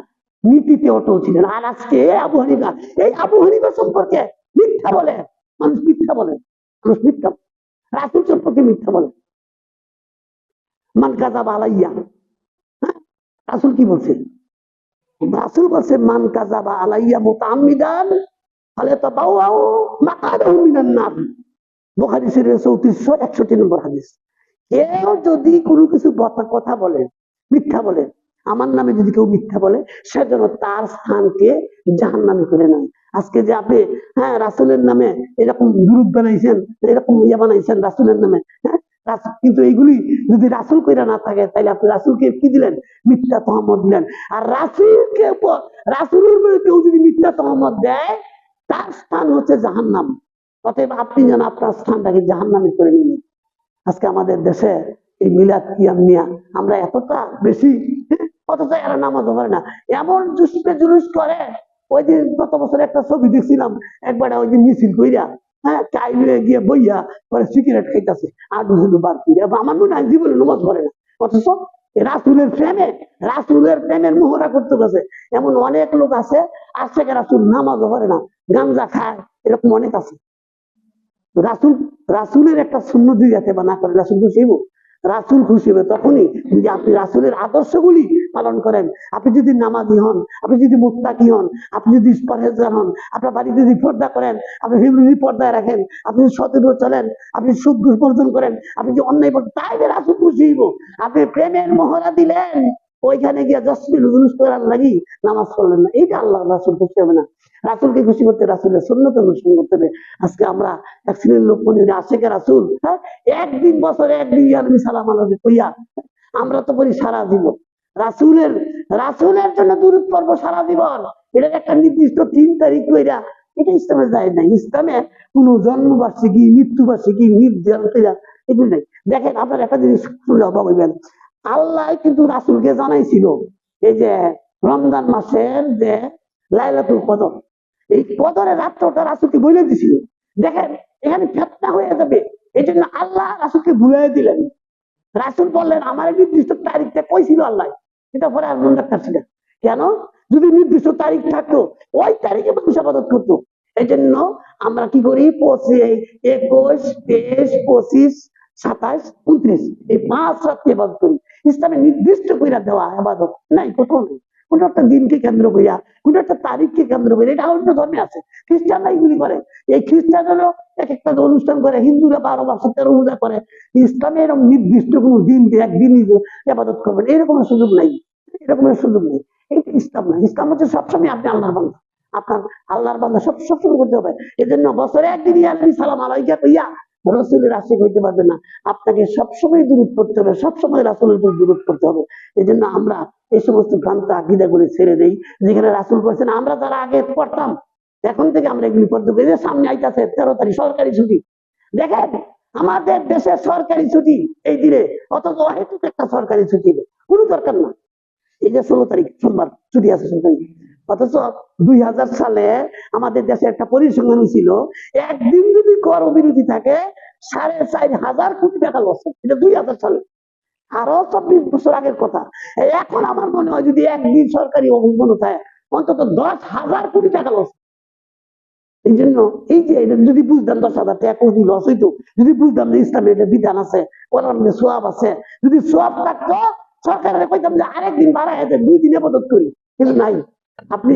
নীতিতে অটল ছিলেন। আর আজকে এই আবু হানিফা সম্পর্কে মিথ্যা বলে মানুষ, মিথ্যা বলে মানুষ, মিথ্যা রাসূল সম্পর্কে মিথ্যা বলে। মান কাযাবা আলাইয়া, রাসূল কি বলছেন? রাসূল বলছে মান কাযাবা আলাইয়া মুতাআম্মিদান ফালাতাবাউ মাকাদাহু মিনান নার। বুখারী শরীফের 3461 নম্বর হাদিস। কেউ যদি কোনো কিছু কথা বলে, মিথ্যা বলে, আমার নামে যদি কেউ মিথ্যা বলে, সেজন্য তার স্থানকে জাহান্নামে করে নেয়। আজকে যে আপনি রাসূলের নামে এরকম দুরূদ বানাইছেন, এরকম বানাইছেন রাসূলের নামে, কিন্তু এইগুলি যদি রাসূল কইরা না থাকে, তাহলে আপনি রাসূলকে কি দিলেন? মিথ্যা তহমত দিলেন। আর রাসূলের উপরে কেউ যদি মিথ্যা তহমত দেয়, তার স্থান হচ্ছে জাহান্নাম। অতএব আপনি যেন আপনার স্থানটাকে জাহান্নামে করে নিলেন। আজকে আমাদের দেশে এই মিলাদ কিয়াম নিয়া আমরা এতটা বেশি, অথচ এরা নামাজ পড়ে না, এমন জুলুস করে। ওই দিন গত বছর একটা ছবি দেখছিলাম, একবার ওই যে মিছিল কইরা চাইলে গিয়ে বইয়া পরে সিগারেট খাইতেছে, আর দুজন বার কইরা। আমার মনে হয় জীবনে নামাজ পড়ে না, অথচ রাসূলের প্রেমের মোহরা করতে গেছে। এমন অনেক লোক আছে, আশেকে রাসূল নামাজও পড়ে না, গাঞ্জা খায়, এরকম অনেক আছে। রাসূলের একটা সুন্নত যদি এতবার না করে, রাসূল খুশি হইব? রাসূল খুশি হবে তখনই যদি আপনি রাসূলের আদর্শগুলি পালন করেন। আপনি যদি নামাজি হন, আপনি যদি মুত্তাকি হন, আপনি যদি পরহেজগার হন, আপনার বাড়িতে যদি পর্দা করেন, আপনি ফ্যামিলি পর্দায় রাখেন, আপনি সতর্ক চলেন, আপনি সুদ বর্জন করেন, আপনি যদি অন্যায় করেন, তাইলে রাসূল খুশি হইব। আপনি প্রেমের মোহরা দিলেন, ওইখানে গিয়ে জসমিন জুলুস করার লাগি নামাজ পড়লেন না, এইটা আল্লাহ রাসূল খুশি হবে না। রাসূলকে খুশি করতে রাসূলের সুন্নাত অনুসরণ করতে হবে। আজকে আমরা এক শ্রেণীর লোক মনে করি আশেকে রাসূল, একদিন বছরে একদিন ইয়া নবী সালাম আলাইহি কইয়া আমরা তো করি সারা জীবন। রাসূলের জন্য দুরূদ পড়ব সারা জীবন, এটা একটা নির্দিষ্ট 3 তারিখ কইরা, এটা ইসলামে যায় না। ইসলামে কোন জন্মবার্ষিকী, মৃত্যুবার্ষিকী নির্ধারণ এগুলো নাই। দেখেন, আপনার একটা জিনিস শুনলে অবাক হইবেন, আল্লাহ কিন্তু রাসূলকে জানাইছিল এই যে রমজান মাসের যে লাইলাতুল কদর, এই কদরের রাত্রটা রাসূলকে বলে দিছিল। দেখেন, এখানে ফিতনা হয়ে যাবে, এই জন্য আল্লাহ রাসূলকে ভুলাই দিলেন। রাসূল বললেন আমার নির্দিষ্ট তারিখটা কইছিল আল্লাহ, এটা পরে আর মনে রাখতেছি না। কেন? যদি নির্দিষ্ট তারিখ থাকতো, ওই তারিখে মানুষ ইবাদত করতো। এই জন্য আমরা কি করি, 21, 21, 23, 25, 27, 29 এই 5 রাত ইবাদত করি। ইসলামে নির্দিষ্ট কইরা দেওয়া ইবাদত নাই, কোথাও নেই। কোন একটা দিনকে কেন্দ্র করিয়া, কোন একটা তারিখকে কেন্দ্র করে, এটা অন্য ধর্মে আছে। খ্রিস্টানরা এইগুলি করে। এই খ্রিস্টানেরও এক একটা অনুষ্ঠান করে, হিন্দুরা 12 মাসে 13 পূজা করে। ইসলামে এরকম নির্দিষ্ট কোন দিন দিয়ে একদিন ইবাদত করবেন, এরকমের সুযোগ নাই, এরকমের সুযোগ নেই। এটা ইসলাম না। ইসলাম হচ্ছে সবসময় আপনি আল্লাহর বান্দা, আপনার আল্লাহর বান্দা সবসময় করতে হবে। এই জন্য বছরে একদিন ইয়া নবী সালাম আলাইকা কইয়া রাসূলের আশিক হইতে পারবেন না। আপনাকে সবসময় দুরূদ পড়তে হবে, সবসময় রাসূলের উপর দুরূদ পড়তে হবে। এই জন্য আমরা এই সমস্ত ভ্রান্ত আকীদাগুলি ছেড়ে দেই, যেখানে রাসূল বলেছেন। আমরা যারা আগে পড়তাম, এখন থেকে আমরা এগুলি পড়তে পারি। সামনে আইতাছে 13 তারিখ সরকারি ছুটি। দেখেন, আমাদের দেশের সরকারি ছুটি এই দিনে, অথচ অহেতুক একটা সরকারি ছুটি কোনো দরকার না। এই যে 16 তারিখ সোমবার ছুটি আছে সরকারি, অথচ 2000 সালে আমাদের দেশে একটা পরিসংখ্যান ছিল, একদিন যদি কর বিরতি থাকে 4,500 কোটি টাকা লস। এটা 2000 সালে, আরো 24 বছর আগের কথা। এখন আমার মনে হয় যদি একদিন সরকারি অবমাননা থাকে, অন্তত 10,000 কোটি টাকা লস। এই জন্য এই যে যদি বুঝতাম 10,000 টাকা কোটি লস হইতো, যদি বুঝতাম যে ইসলামের এটা বিধান আছে, কোরআন সোয়াব আছে, যদি সোয়াব থাকতো সরকারের কইতাম যে আরেকদিন বাড়ায় 2 দিন ইবাদত করি, কিন্তু নাই। আপনি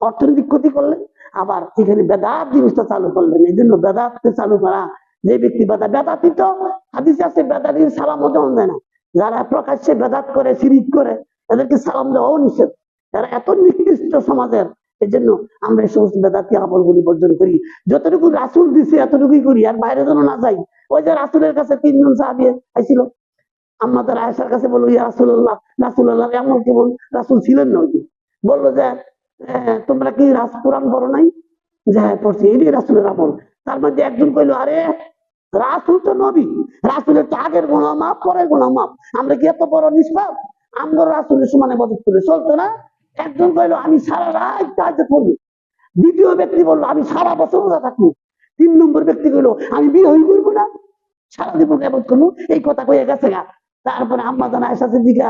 অর্থনৈতিক ক্ষতি করলেন, আবার এখানে বেদাত জিনিসটা চালু করলেন। এই জন্য বেদাতকে চালু করা, যে ব্যক্তি বেদাতি, তো হাদিসে আছে বেদাতির সালামও দেওয়া যায় না। যারা প্রকাশ্যে বেদাত করে, শিরিক করে, এদেরকে সালাম দেওয়াও নিষেধ। তারা এত নিকৃষ্ট সমাজের। এই জন্য আমরা এই সমস্ত বেদাতি আমলগুলি বর্জন করি। যতটুকু রাসূল দিছে এতটুকুই করি, আর বাইরে যেন না যাই। ওই যে রাসূলের কাছে 3 জন সাহাবী আইছিল, আমাদের আয়েশার কাছে বললো, ইয়া রাসূলুল্লাহ, রাসূলুল্লাহ এমন কেমন? রাসূল ছিলেন না, বললো যে তোমরা কি কোরআন পড়ো নাই? যে হ্যাঁ পড়ছি, এটাই রাসূলের আমল। তার মধ্যে একজন কইলো, আরে রাসূল তো নবী, রাসূলের তো আগের গুনাহ মাফ, পরের গুনাহ মাফ, আমরা কি এত বড় নিষ্পাপ? আমরা রাসূলের সমান ইবাদত করে চলতো না? একজন কইলো, আমি সারা রাত তাহাজ্জুদ পড়ি। দ্বিতীয় ব্যক্তি বললো, আমি সারা বছর রোজা থাকবো। 3 নম্বর ব্যক্তি কইলো, আমি বিয়ে করবো না, সারা জীবন ইবাদত করবো। এই কথা কইয়া গেছে গা। তারপরে আম্মা জান আয়েশা সিদ্দিকা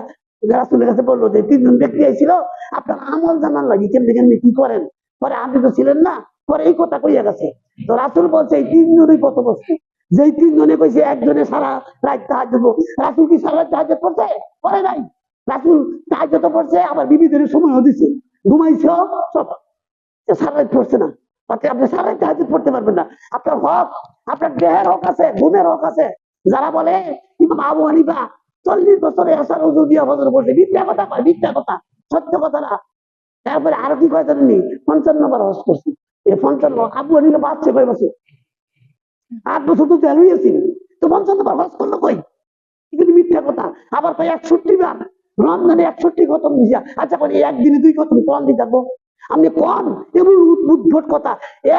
রাসূলের কাছে বললো যে 3 জন ব্যক্তি আইছিল, আপনার আমল জানার লাগি, কেমনে কেমনে কি করেন। পরে আপনি তো ছিলেন না, পরে এই কথা কইয়া গেছে। তো রাসূল বলছে এই 3 জনই কত বস্তু, যেই 3 জনে কইছে একজনে সারা রাত তাহাজ্জুদ। রাসূল কি সারা রাত তাহাজ্জুদ পড়ছে? পড়ে নাই। রাসূল তাহাজ্জুদ পড়ছে, আবার বিবিদের সময়ও দিছে। ঘুমাইছো সব সারাই পড়ছে না, তাতে আপনি সারাই তাহাজ্জুদ পড়তে পারবেন না। আপনার হক, আপনার দেহের হক আছে, ঘুমের হক আছে। যারা বলে ইমাম আবু হানিফা 40 বছরে আসার ওযু দিয়া ফজর পড়ছে, মিথ্যা কথা কয়, মিথ্যা কথা, সত্য কথা না। তারপরে আরো কি কয় জানেননি, 55 বার হজ করছি। এই 55, আবু হানিফা বাঁচছে কয় বছর? 8 বছর তো জেল হয়েছিল, তো 55 বার হজ করলো কই? কিন্তু মিথ্যা কথা। আবার কয় 61 বার রমজানে 61 খতম দিছে। আচ্ছা বলি একদিনে 2 খতম কোরআন দিয়ে থাকবো? আপনি কোন এমন উদ্ভট কথা,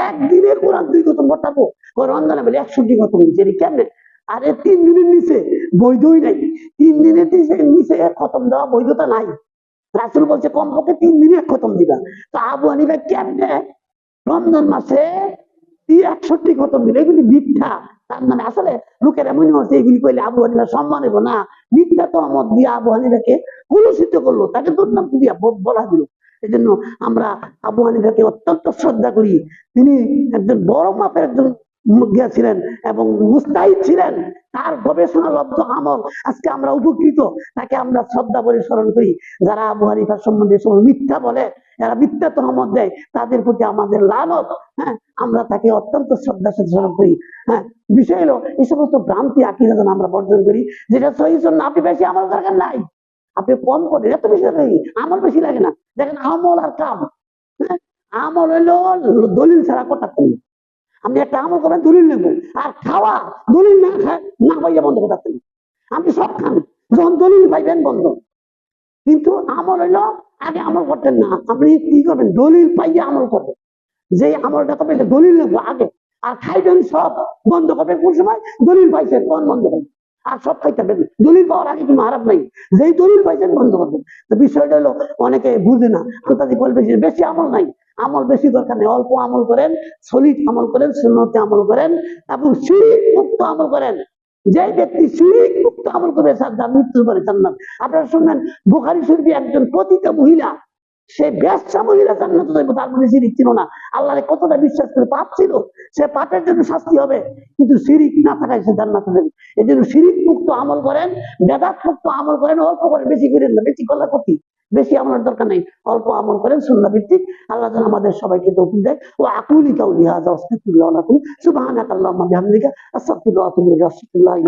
একদিনে কোরআন 2 খতম পড়তাবো? রমজানে বলে 61 খতম দিছে, কেমনে? আরে 3 দিনের নিচে বৈধই নাই, 3 দিনের নিচে খতম দেওয়া বৈধতা নাই। রাসূল বলছে কমপক্ষে 3 দিনে খতম দিবা। তো আবু হানিফা কেমনে রমজান মাসে 61 খতম দিল? এগুলি মিথ্যা। তার মানে আসলে লোকের এমন হচ্ছে এগুলি কইলে আবু হানিফা সম্মান হইব না, মিথ্যা তহমত দিয়ে আবু হানিফাকে কুলুষিত করলো, তাকে দুর্নাম দিয়া বলা দিল। এই জন্য আমরা আবু হানিফাকে অত্যন্ত শ্রদ্ধা করি। তিনি একজন বড় মাপের একজন জ্ঞা ছিলেন এবং মুস্তাহিদ ছিলেন। তার গবেষণা লব্ধ আমল আজকে আমরা উপকৃত, তাকে আমরা শ্রদ্ধা করে স্মরণ করি। যারা আবু হানিফার সম্বন্ধে মিথ্যা বলে, যারা মিথ্যা তহমত দেয়, তাদের প্রতি আমাদের লানত। হ্যাঁ, আমরা তাকে অত্যন্ত শ্রদ্ধার সাথে স্মরণ করি। হ্যাঁ, বিষয় হলো এই সমস্ত ভ্রান্তি আকিদা যেন আমরা বর্জন করি, যেটা সহিহ সুন্নাহ। আপনি বেশি আমল দরকার নাই, আপনি কম করেন, এত বেশি লাগে, আমল বেশি লাগে না। দেখেন আমল আর কাম, হ্যাঁ, আমল হইলো দলিল ছাড়া কথা করি। আপনি একটা আমল করবেন দলিল নেবেন, আর খাওয়া দলিল না খায় না পাইয়া বন্ধ করতে। আপনি সব খান, যখন দলিল পাইবেন বন্ধ। কিন্তু আমল হইলো আগে আমল করতেন না, আপনি কি করবেন, দলিল পাইয়া আমল করবেন। যে আমলটা করবেন দলিল নেবো আগে, আর খাইবেন সব বন্ধ করবেন কোন সময় দলিল পাইছেন তখন বন্ধ করবেন। আর সব খাইতে পারবেন, দলিল পাওয়ার আগে কোনো হারাপ নাই, যেই দলিল পাইছেন বন্ধ করবেন। তো বিষয়টা হলো অনেকে বুঝে না, আন্তর্জাতিক বলবে বেশি আমল নাই, আমল বেশি দরকার নেই, অল্প আমল করেন, সলিড আমল করেন, সুন্নতে আমল করেন এবং শিরক মুক্ত আমল করেন। যে ব্যক্তি শিরক মুক্ত আমল করবে তার মৃত্যুর পরে জান্নাত। আপনারা শুনবেন বুখারী শরীফে একজন পতিত মহিলা, সে ব্যবসা মহিলা জান্নাতে যাবে, তার মধ্যে শিরিক ছিল না, আল্লাহরে কতটা বিশ্বাস করে, পাপ ছিল, সে পাপের জন্য শাস্তি হবে, কিন্তু শিরিক না থাকায় সে জান্নাতে যাবে। এই জন্য শিরিক মুক্ত আমল করেন, বেদাত মুক্ত আমল করেন, অল্প করেন, বেশি করেন না, বেশি করলে ক্ষতি, বেশি আমলের দরকার নেই, অল্প আমল করেন সুন্নাহ ভিত্তিক। আল্লাহ যেন আমাদের সবাইকে তৌফিক দেয়। ও আকুলি কাউলি হাযা ওয়াস্তাগফিরুল্লাহ লাকুম সুবহানাকাল্লাহুম্মা বিহামদিকা আস্তাগফিরুকা ওয়া আতুবু ইলাইক।